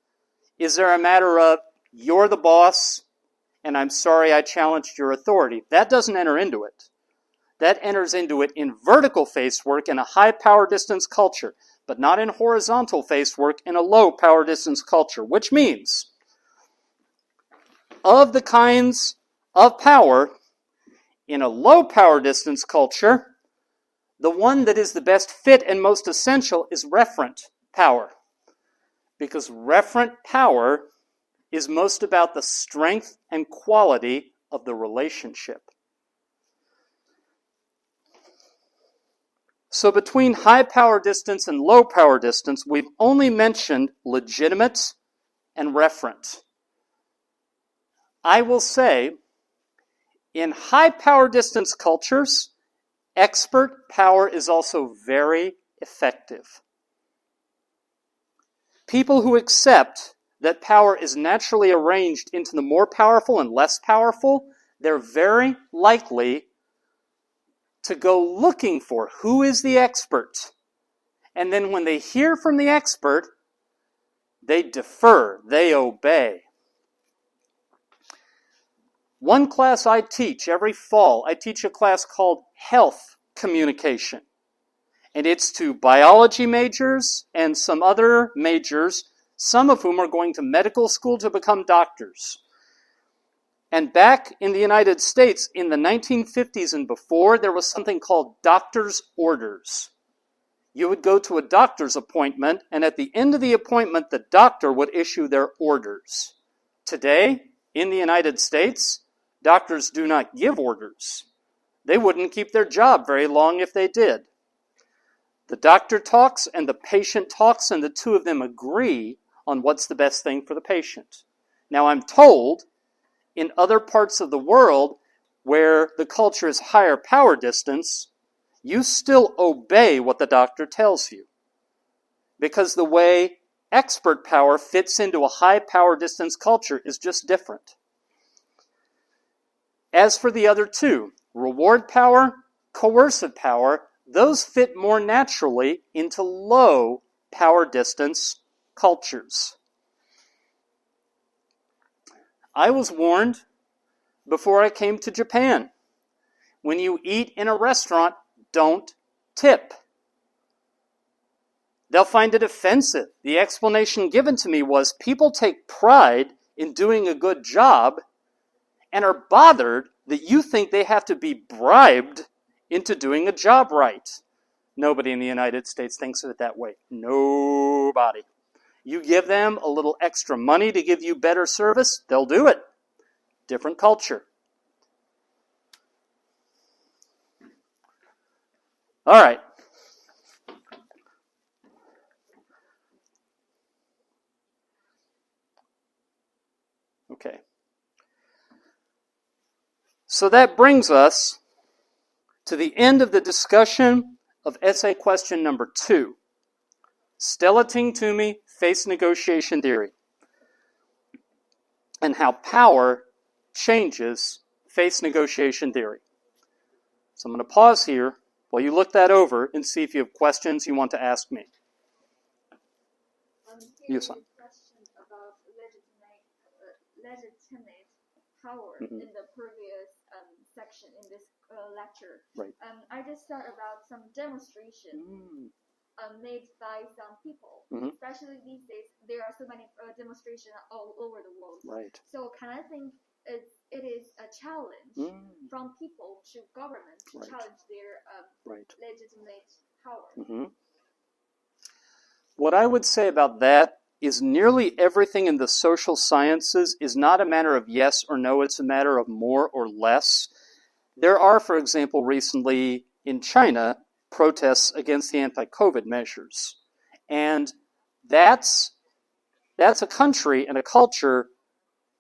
is there a matter of, you're the boss, and I'm sorry I challenged your authority. That doesn't enter into it. That enters into it in vertical face work in a high power distance culture, but not in horizontal face work in a low power distance culture, which means of the kinds of power, in a low power distance culture, the one that is the best fit and most essential is referent power. Because referent power is most about the strength and quality of the relationship. So between high power distance and low power distance, we've only mentioned legitimate and referent. I will say, in high power distance cultures, expert power is also very effective. People who accept that power is naturally arranged into the more powerful and less powerful, they're very likely to go looking for who is the expert. And then when they hear from the expert, they defer, they obey. One class I teach every fall, I teach a class called Health Communication. And it's to biology majors and some other majors, some of whom are going to medical school to become doctors. And back in the United States, in the 1950s and before, there was something called doctor's orders. You would go to a doctor's appointment, and at the end of the appointment, the doctor would issue their orders. Today, in the United States, doctors do not give orders. They wouldn't keep their job very long if they did. The doctor talks and the patient talks, and the two of them agree on what's the best thing for the patient. Now, I'm told in other parts of the world where the culture is higher power distance, you still obey what the doctor tells you. Because the way expert power fits into a high power distance culture is just different. As for the other two, reward power, coercive power, those fit more naturally into low power distance cultures. I was warned before I came to Japan. When you eat in a restaurant, don't tip. They'll find it offensive. The explanation given to me was people take pride in doing a good job and are bothered that you think they have to be bribed into doing a job right. Nobody in the United States thinks of it that way. Nobody. You give them a little extra money to give you better service, they'll do it. Different culture. All right. Okay. So that brings us to the end of the discussion of essay question number 2. Stella Ting Toomey, Face Negotiation Theory, and how power changes face negotiation theory. So I'm going to pause here while you look that over and see if you have questions you want to ask me. Yes, son. Question about legitimate power Mm-hmm. in the previous section in this lecture. Right. I just thought about some demonstration made by some people. Mm-hmm. Especially these days, there are so many demonstrations all over the world. Right. So can I think it is a challenge from people to government to Right. challenge their Right. legitimate power? Mm-hmm. What I would say about that is nearly everything in the social sciences is not a matter of yes or no, it's a matter of more or less. There are, for example, recently in China, protests against the anti-COVID measures. And that's a country and a culture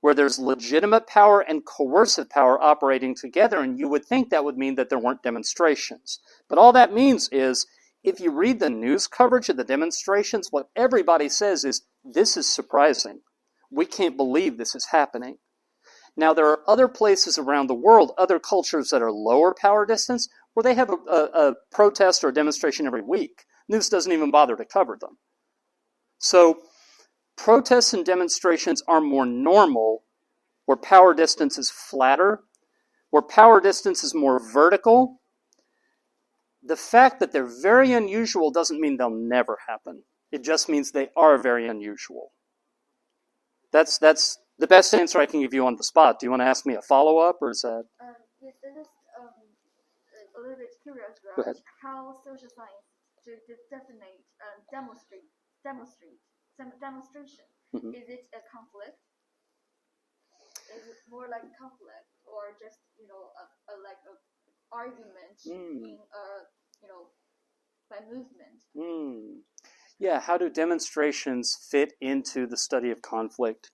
where there's legitimate power and coercive power operating together, and you would think that would mean that there weren't demonstrations. But all that means is, if you read the news coverage of the demonstrations, what everybody says is, this is surprising. We can't believe this is happening. Now, there are other places around the world, other cultures that are lower power distance, where they have a protest or a demonstration every week. News doesn't even bother to cover them. So, protests and demonstrations are more normal, where power distance is flatter, where power distance is more vertical. The fact that they're very unusual doesn't mean they'll never happen. It just means they are very unusual. That's the best answer I can give you on the spot. Do you want to ask me a follow-up, or is that? Yes, this is a little bit curious Go about ahead. how social science to definite demonstration. Mhm. Is it a conflict? Is it more like conflict, or just like a argument in by movement? Yeah, how do demonstrations fit into the study of conflict?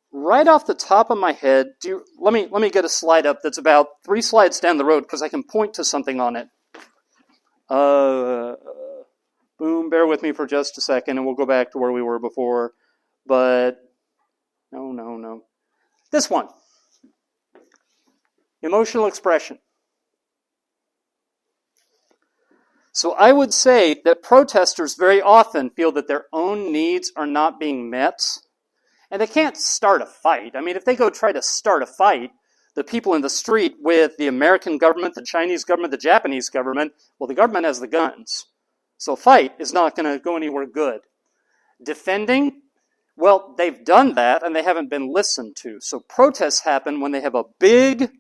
Right off the top of my head, let me get a slide up that's about 3 slides down the road because I can point to something on it. Boom, bear with me for just a second and we'll go back to where we were before. But no. This one. Emotional expression. So I would say that protesters very often feel that their own needs are not being met. And they can't start a fight. I mean, if they go try to start a fight, the people in the street with the American government, the Chinese government, the Japanese government, well, the government has the guns. So a fight is not going to go anywhere good. Defending, well, they've done that and they haven't been listened to. So protests happen when they have a big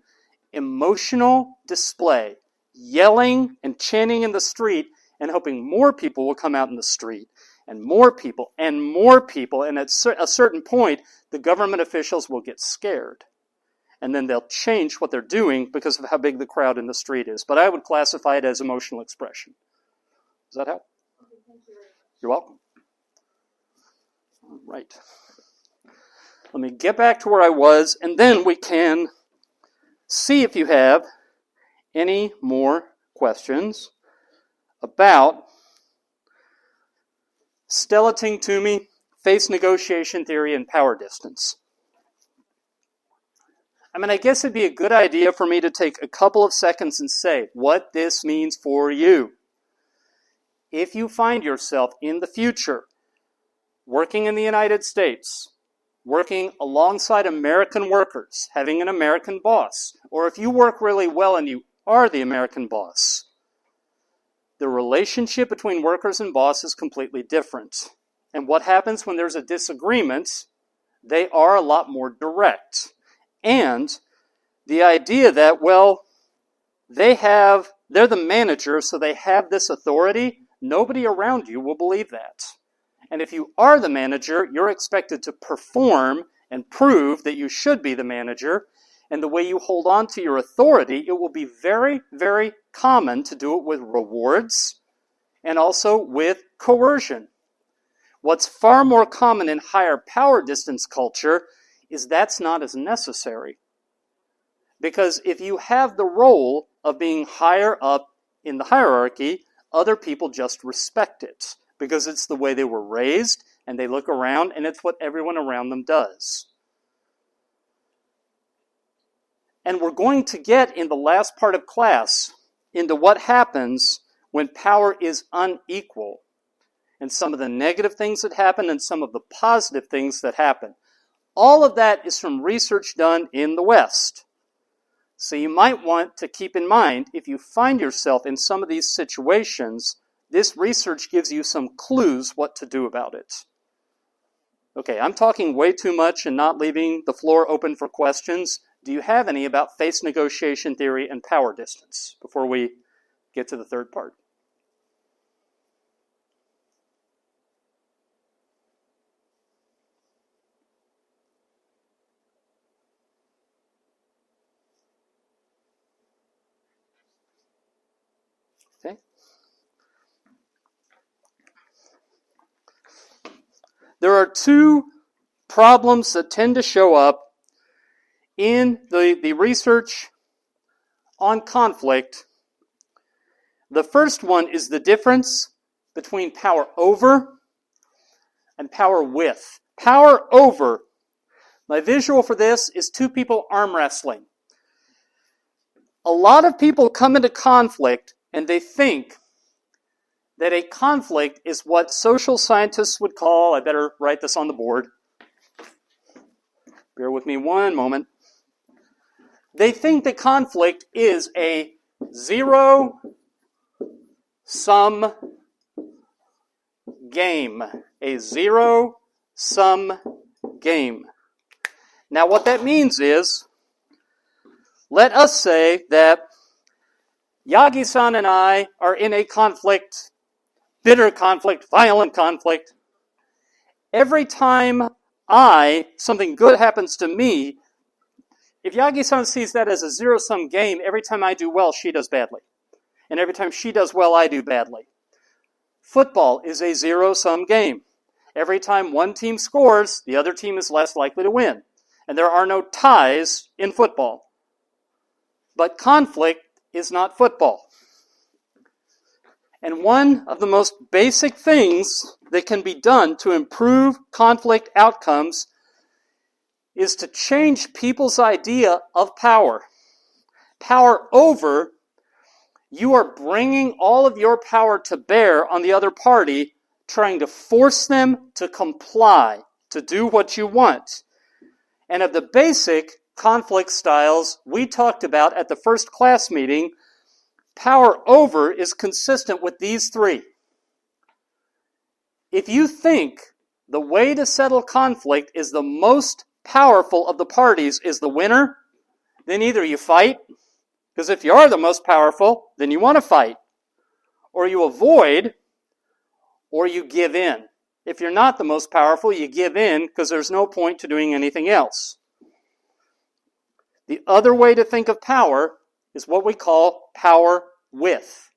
emotional display, yelling and chanting in the street and hoping more people will come out in the street. And more people, and more people. And at a certain point, the government officials will get scared. And then they'll change what they're doing because of how big the crowd in the street is. But I would classify it as emotional expression. Does that help? Okay, thank you very much. You're welcome. All right. Let me get back to where I was, and then we can see if you have any more questions about Stelling Toomey, face negotiation theory, and power distance. I mean, I guess it'd be a good idea for me to take a couple of seconds and say what this means for you. If you find yourself in the future working in the United States, working alongside American workers, having an American boss, or if you work really well and you are the American boss, the relationship between workers and boss is completely different. And what happens when there's a disagreement, they are a lot more direct. And the idea that, well, they're the manager, so they have this authority, nobody around you will believe that. And if you are the manager, you're expected to perform and prove that you should be the manager. And the way you hold on to your authority, it will be very, very common to do it with rewards and also with coercion. What's far more common in higher power distance culture is that's not as necessary. Because if you have the role of being higher up in the hierarchy, other people just respect it. Because it's the way they were raised, and they look around, and it's what everyone around them does. And we're going to get in the last part of class into what happens when power is unequal, and some of the negative things that happen and some of the positive things that happen. All of that is from research done in the West. So you might want to keep in mind, if you find yourself in some of these situations, this research gives you some clues what to do about it. Okay, I'm talking way too much and not leaving the floor open for questions. Do you have any about face negotiation theory and power distance before we get to the third part? Okay. There are two problems that tend to show up in the research on conflict. The first one is the difference between power over and power with. Power over. My visual for this is two people arm wrestling. A lot of people come into conflict and they think that a conflict is what social scientists would call, I better write this on the board. Bear with me one moment. They think that conflict is a zero-sum game. A zero-sum game. Now what that means is, let us say that Yagi-san and I are in a conflict, bitter conflict, violent conflict. Every time something good happens to me, if Yagi-san sees that as a zero-sum game, every time I do well, she does badly. And every time she does well, I do badly. Football is a zero-sum game. Every time one team scores, the other team is less likely to win. And there are no ties in football. But conflict is not football. And one of the most basic things that can be done to improve conflict outcomes is to change people's idea of power. Power over, you are bringing all of your power to bear on the other party, trying to force them to comply, to do what you want. And of the basic conflict styles we talked about at the first class meeting, power over is consistent with these three. If you think the way to settle conflict is the most powerful of the parties is the winner, then either you fight, because if you are the most powerful, then you want to fight, or you avoid, or you give in. If you're not the most powerful, you give in because there's no point to doing anything else. The other way to think of power is what we call power with.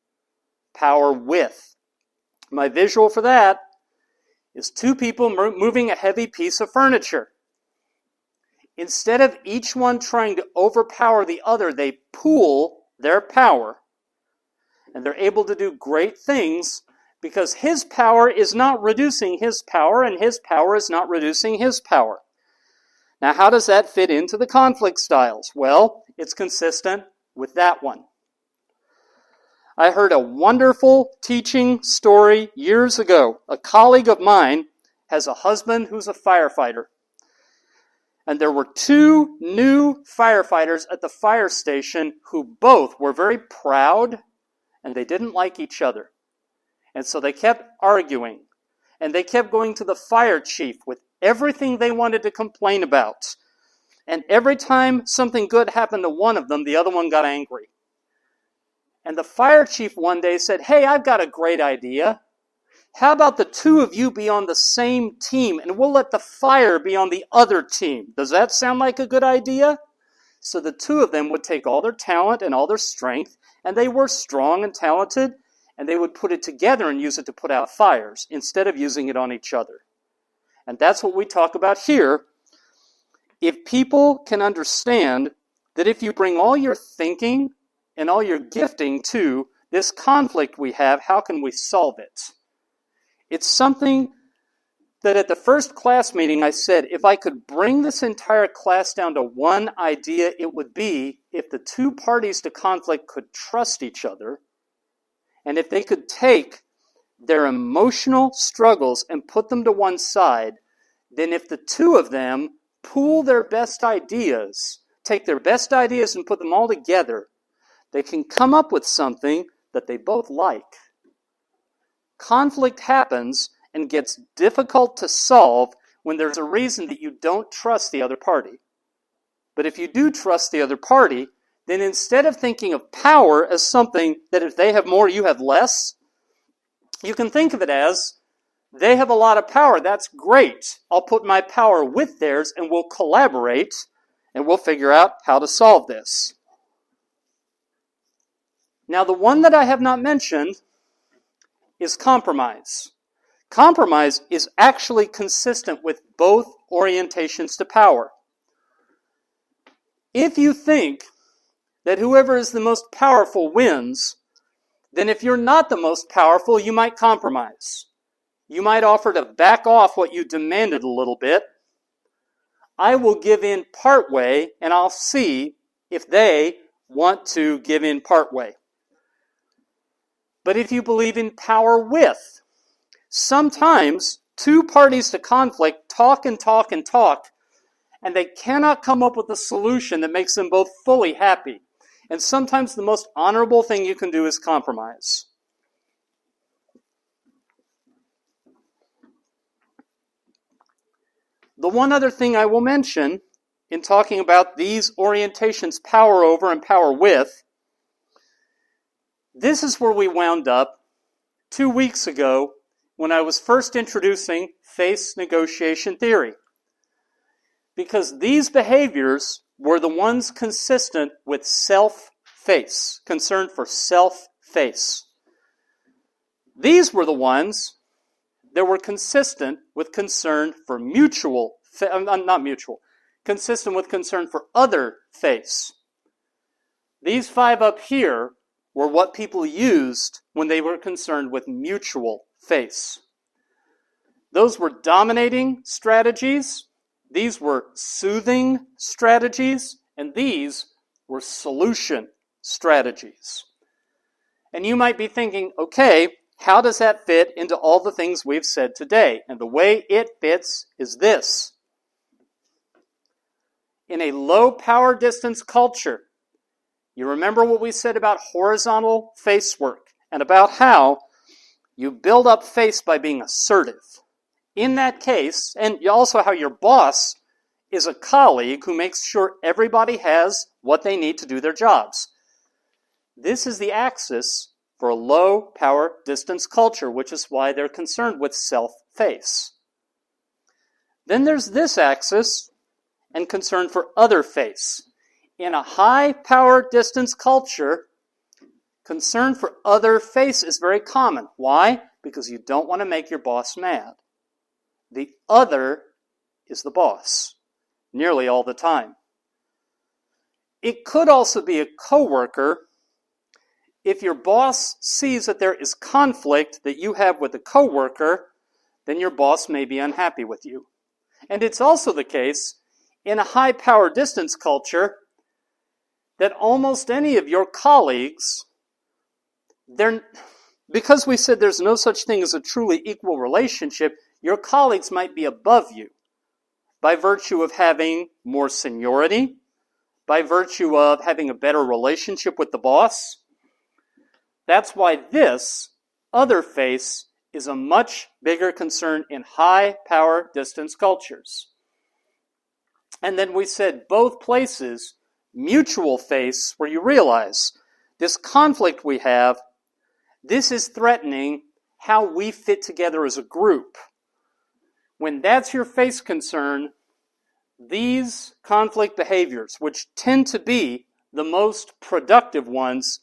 Power with. My visual for that is two people moving a heavy piece of furniture. Instead of each one trying to overpower the other, they pool their power. And they're able to do great things because his power is not reducing his power, and his power is not reducing his power. Now, how does that fit into the conflict styles? Well, it's consistent with that one. I heard a wonderful teaching story years ago. A colleague of mine has a husband who's a firefighter. And there were two new firefighters at the fire station who both were very proud, and they didn't like each other. And so they kept arguing. And they kept going to the fire chief with everything they wanted to complain about. And every time something good happened to one of them, the other one got angry. And the fire chief one day said, "Hey, I've got a great idea. How about the two of you be on the same team, and we'll let the fire be on the other team? Does that sound like a good idea?" So the two of them would take all their talent and all their strength, and they were strong and talented, and they would put it together and use it to put out fires instead of using it on each other. And that's what we talk about here. If people can understand that if you bring all your thinking and all your gifting to this conflict we have, how can we solve it? It's something that at the first class meeting I said, if I could bring this entire class down to one idea, it would be if the two parties to conflict could trust each other, and if they could take their emotional struggles and put them to one side, then if the two of them pool their best ideas, take their best ideas and put them all together, they can come up with something that they both like. Conflict happens and gets difficult to solve when there's a reason that you don't trust the other party. But if you do trust the other party, then instead of thinking of power as something that if they have more, you have less, you can think of it as, they have a lot of power, that's great. I'll put my power with theirs and we'll collaborate and we'll figure out how to solve this. Now, the one that I have not mentioned is compromise. Compromise is actually consistent with both orientations to power. If you think that whoever is the most powerful wins, then if you're not the most powerful, you might compromise. You might offer to back off what you demanded a little bit. I will give in part way, and I'll see if they want to give in part way. But if you believe in power with, sometimes two parties to conflict talk and talk and talk, and they cannot come up with a solution that makes them both fully happy. And sometimes the most honorable thing you can do is compromise. The one other thing I will mention in talking about these orientations, power over and power with, this is where we wound up 2 weeks ago when I was first introducing face negotiation theory. Because these behaviors were the ones consistent with self-face, concern for self-face. These were the ones that were consistent with concern for consistent with concern for other face. These 5 up here were what people used when they were concerned with mutual face. Those were dominating strategies, these were soothing strategies, and these were solution strategies. And you might be thinking, okay, how does that fit into all the things we've said today? And the way it fits is this. In a low power distance culture, you remember what we said about horizontal face work and about how you build up face by being assertive. In that case, and also how your boss is a colleague who makes sure everybody has what they need to do their jobs. This is the axis for a low power distance culture, which is why they're concerned with self-face. Then there's this axis and concern for other face. In a high power distance culture, concern for other face is very common. Why? Because you don't want to make your boss mad. The other is the boss, nearly all the time. It could also be a coworker. If your boss sees that there is conflict that you have with a coworker, then your boss may be unhappy with you. And it's also the case in a high power distance culture that almost any of your colleagues, because we said there's no such thing as a truly equal relationship, your colleagues might be above you by virtue of having more seniority, by virtue of having a better relationship with the boss. That's why this other face is a much bigger concern in high power distance cultures. And then we said both places, mutual face, where you realize this conflict we have, this is threatening how we fit together as a group. When that's your face concern, these conflict behaviors, which tend to be the most productive ones,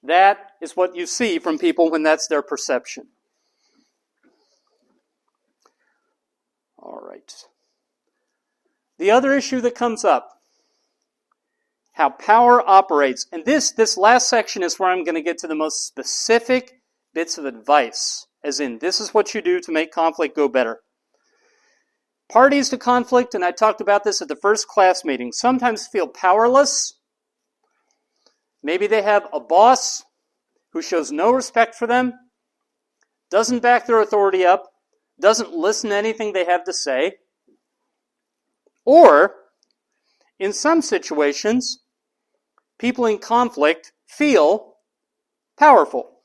that is what you see from people when that's their perception. All right. The other issue that comes up, how power operates. And this last section is where I'm going to get to the most specific bits of advice, as in this is what you do to make conflict go better. Parties to conflict, and I talked about this at the first class meeting, sometimes feel powerless. Maybe they have a boss who shows no respect for them, doesn't back their authority up, doesn't listen to anything they have to say. Or, in some situations, people in conflict feel powerful.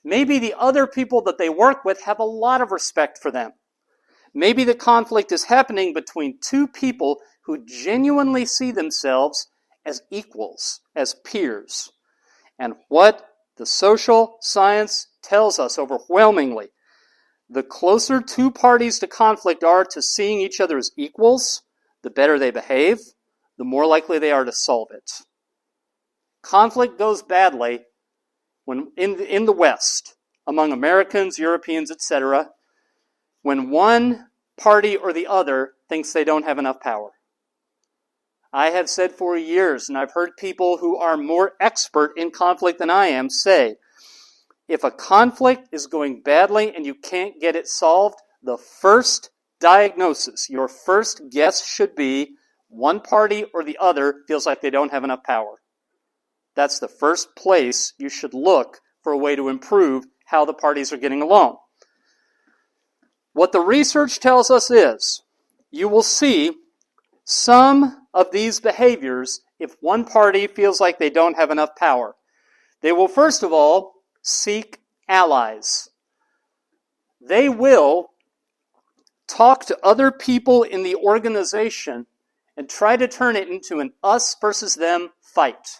Maybe the other people that they work with have a lot of respect for them. Maybe the conflict is happening between two people who genuinely see themselves as equals, as peers. And what the social science tells us overwhelmingly, the closer two parties to conflict are to seeing each other as equals, the better they behave, the more likely they are to solve it. Conflict goes badly when in the West, among Americans, Europeans, etc., when one party or the other thinks they don't have enough power. I have said for years, and I've heard people who are more expert in conflict than I am say, if a conflict is going badly and you can't get it solved, the first diagnosis, your first guess should be one party or the other feels like they don't have enough power. That's the first place you should look for a way to improve how the parties are getting along. What the research tells us is, you will see some of these behaviors if one party feels like they don't have enough power. They will, first of all, seek allies. They will talk to other people in the organization and try to turn it into an us versus them fight.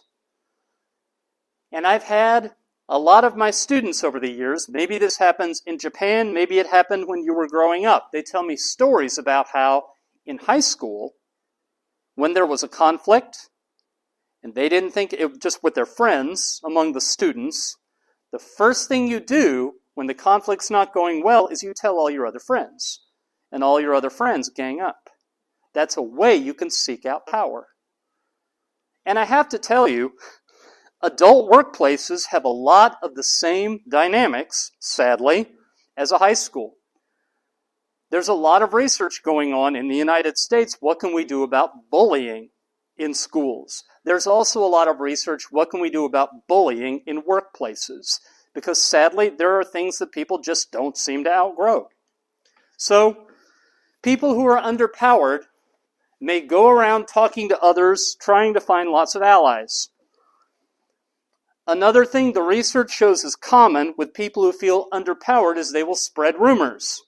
And I've had a lot of my students over the years, maybe this happens in Japan, maybe it happened when you were growing up. They tell me stories about how in high school, when there was a conflict, and they didn't think it just with their friends, among the students, the first thing you do when the conflict's not going well is you tell all your other friends. And all your other friends gang up. That's a way you can seek out power. And I have to tell you, adult workplaces have a lot of the same dynamics, sadly, as a high school. There's a lot of research going on in the United States. What can we do about bullying in schools? There's also a lot of research. What can we do about bullying in workplaces? Because sadly, there are things that people just don't seem to outgrow. So, people who are underpowered may go around talking to others, trying to find lots of allies. Another thing the research shows is common with people who feel underpowered is they will spread rumors.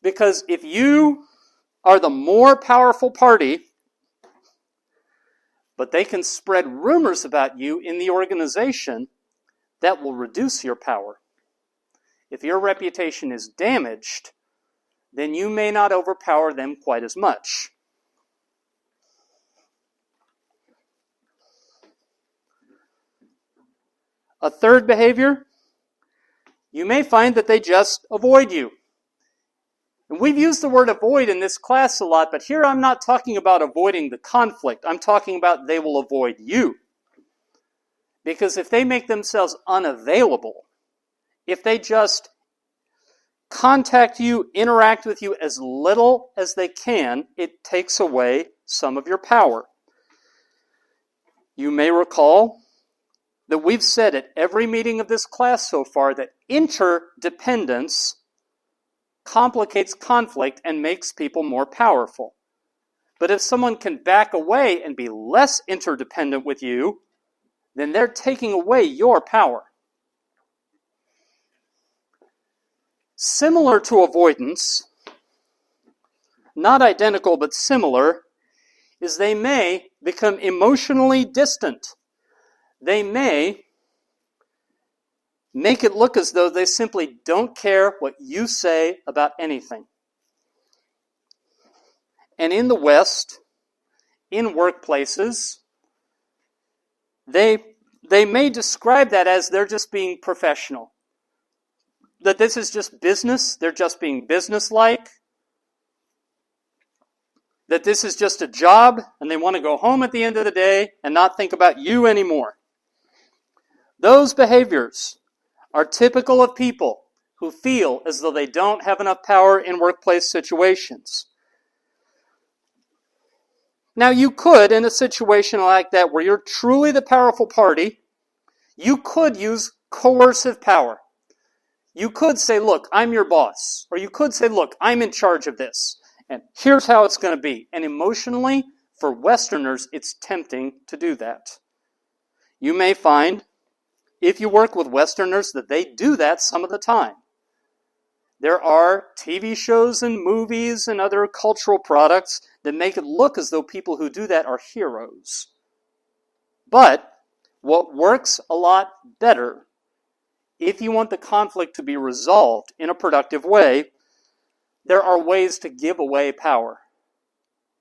Because if you are the more powerful party, but they can spread rumors about you in the organization, that will reduce your power. If your reputation is damaged, then you may not overpower them quite as much. A third behavior, you may find that they just avoid you. And we've used the word avoid in this class a lot, but here I'm not talking about avoiding the conflict. I'm talking about they will avoid you. Because if they make themselves unavailable, if they just contact you, interact with you as little as they can, it takes away some of your power. You may recall that we've said at every meeting of this class so far that interdependence complicates conflict and makes people more powerful. But if someone can back away and be less interdependent with you, then they're taking away your power. Similar to avoidance, not identical but similar, is they may become emotionally distant. They may make it look as though they simply don't care what you say about anything. And in the West, in workplaces, they may describe that as they're just being professional. That this is just business, they're just being businesslike. That this is just a job, and they want to go home at the end of the day and not think about you anymore. Those behaviors are typical of people who feel as though they don't have enough power in workplace situations. Now, you could, in a situation like that where you're truly the powerful party, you could use coercive power. You could say, look, I'm your boss. Or you could say, look, I'm in charge of this. And here's how it's going to be. And emotionally, for Westerners, it's tempting to do that. You may find, if you work with Westerners, that they do that some of the time. There are TV shows and movies and other cultural products that make it look as though people who do that are heroes. But what works a lot better, if you want the conflict to be resolved in a productive way, there are ways to give away power.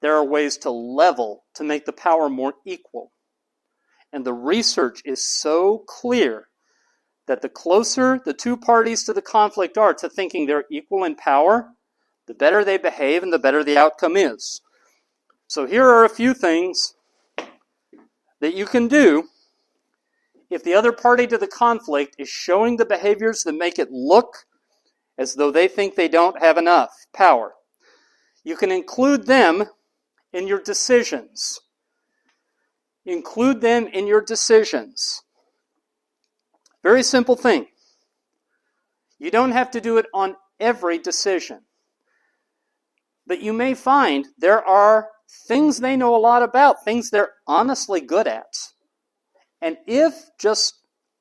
There are ways to level, to make the power more equal. And the research is so clear that the closer the two parties to the conflict are to thinking they're equal in power, the better they behave and the better the outcome is. So here are a few things that you can do if the other party to the conflict is showing the behaviors that make it look as though they think they don't have enough power. You can include them in your decisions. Include them in your decisions. Very simple thing. You don't have to do it on every decision. But you may find there are things they know a lot about, things they're honestly good at. And if just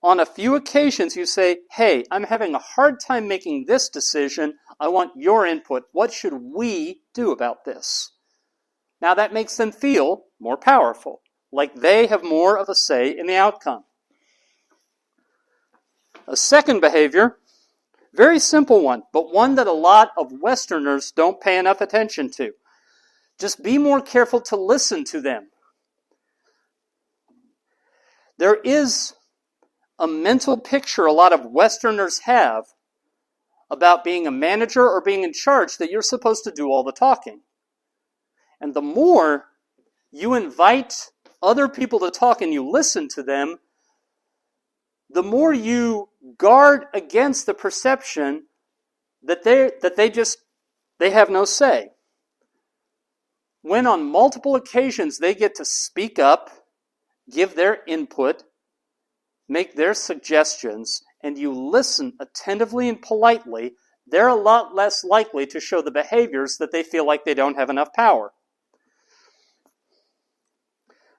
on a few occasions you say, hey, I'm having a hard time making this decision, I want your input. What should we do about this? Now that makes them feel more powerful, like they have more of a say in the outcome. A second behavior, very simple one, but one that a lot of Westerners don't pay enough attention to. Just be more careful to listen to them. There is a mental picture a lot of Westerners have about being a manager or being in charge that you're supposed to do all the talking. And the more you invite other people to talk and you listen to them, the more you guard against the perception that they have no say. When on multiple occasions they get to speak up, give their input, make their suggestions, and you listen attentively and politely, they're a lot less likely to show the behaviors that they feel like they don't have enough power.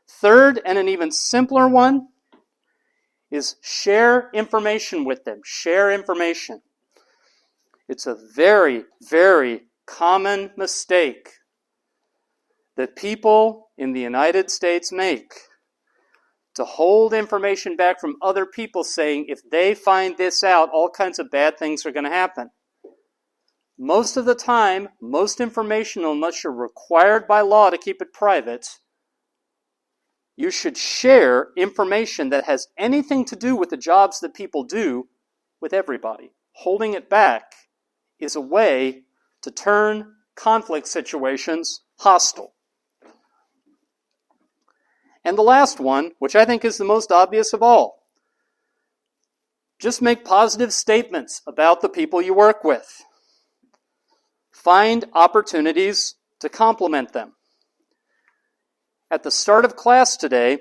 Third, and an even simpler one, is share information with them. Share information. It's a very, very common mistake that people in the United States make, to hold information back from other people saying, if they find this out, all kinds of bad things are going to happen. Most of the time, most information, unless you're required by law to keep it private, you should share information that has anything to do with the jobs that people do with everybody. Holding it back is a way to turn conflict situations hostile. And the last one, which I think is the most obvious of all, just make positive statements about the people you work with. Find opportunities to compliment them. At the start of class today,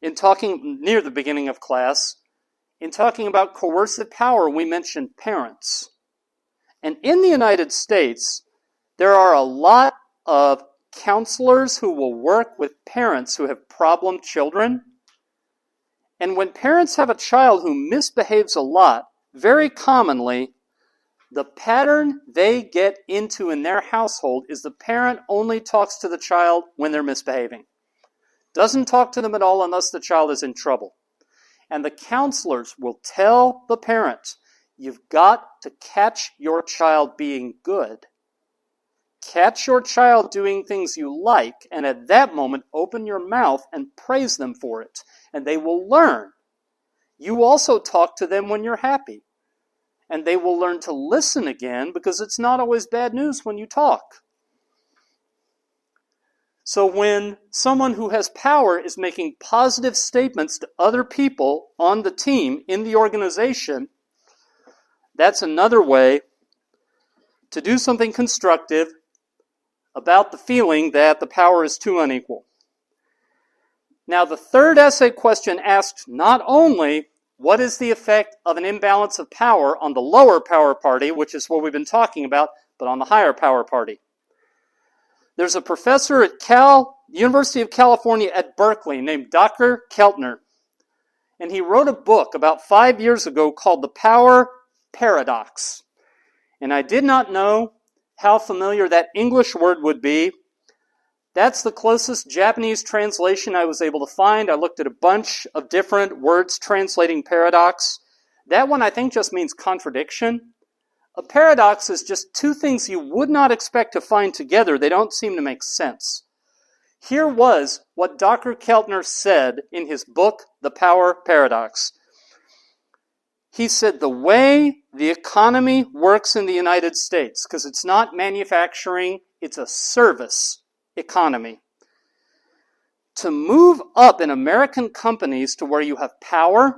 near the beginning of class, in talking about coercive power, we mentioned parents. And in the United States, there are a lot of counselors who will work with parents who have problem children. And when parents have a child who misbehaves a lot, very commonly, the pattern they get into in their household is the parent only talks to the child when they're misbehaving. Doesn't talk to them at all unless the child is in trouble. And the counselors will tell the parent, you've got to catch your child being good. Catch your child doing things you like, and at that moment, open your mouth and praise them for it. And they will learn. You also talk to them when you're happy. And they will learn to listen again, because it's not always bad news when you talk. So when someone who has power is making positive statements to other people on the team, in the organization, that's another way to do something constructive about the feeling that the power is too unequal. Now, the third essay question asks not only what is the effect of an imbalance of power on the lower power party, which is what we've been talking about, but on the higher power party. There's a professor at University of California at Berkeley named Dr. Keltner, and he wrote a book about 5 years ago called The Power Paradox. And I did not know how familiar that English word would be. That's the closest Japanese translation I was able to find. I looked at a bunch of different words translating paradox. That one I think just means contradiction. A paradox is just two things you would not expect to find together. They don't seem to make sense. Here was what Dr. Keltner said in his book, The Power Paradox. He said the way the economy works in the United States, because it's not manufacturing, it's a service economy. To move up in American companies to where you have power,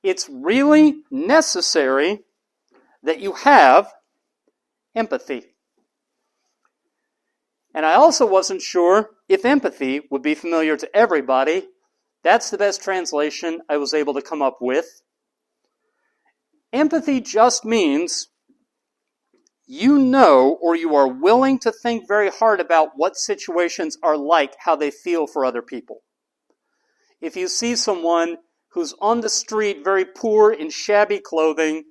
it's really necessary that you have empathy. And I also wasn't sure if empathy would be familiar to everybody. That's the best translation I was able to come up with. Empathy just means you know, or you are willing to think very hard about what situations are like, how they feel for other people. If you see someone who's on the street, very poor in shabby clothing,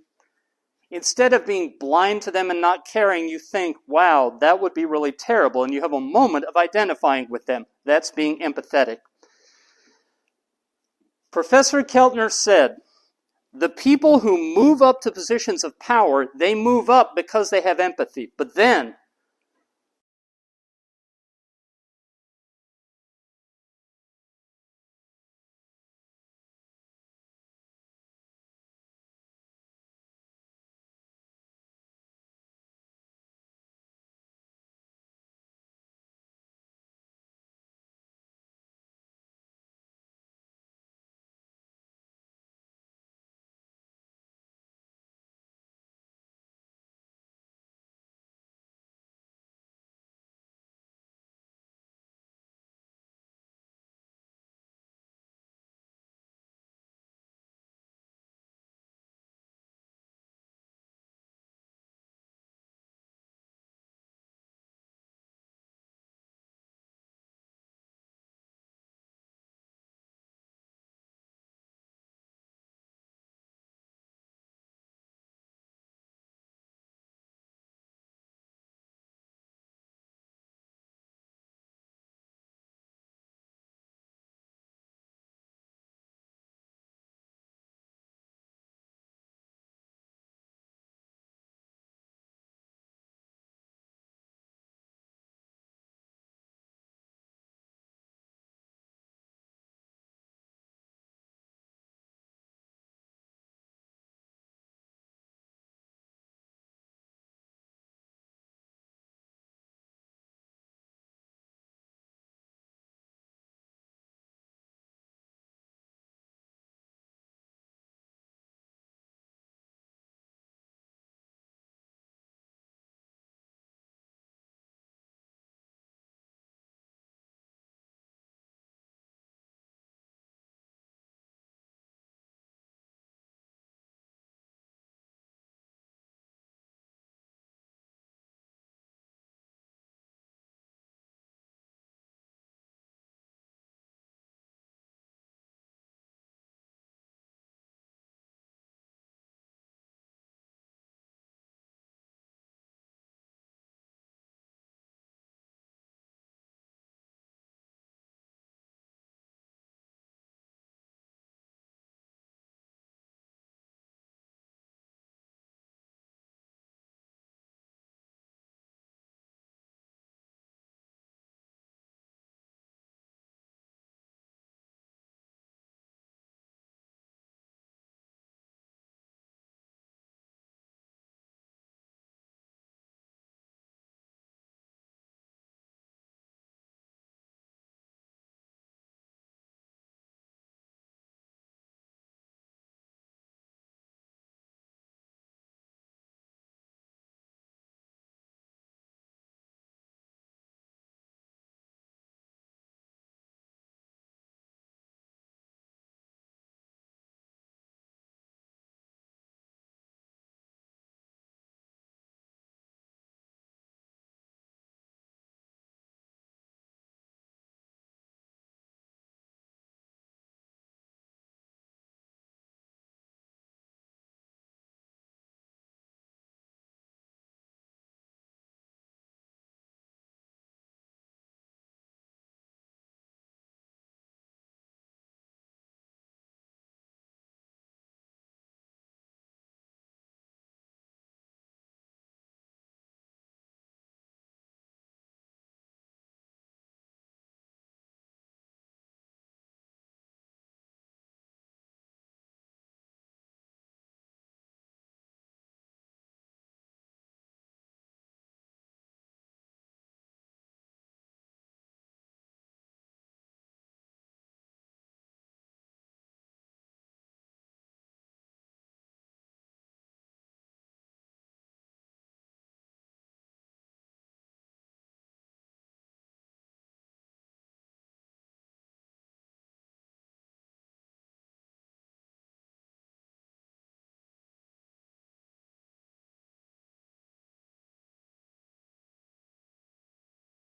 Instead of being blind to them and not caring, you think, wow, that would be really terrible, and you have a moment of identifying with them. That's being empathetic. Professor Keltner said, the people who move up to positions of power, they move up because they have empathy. But then,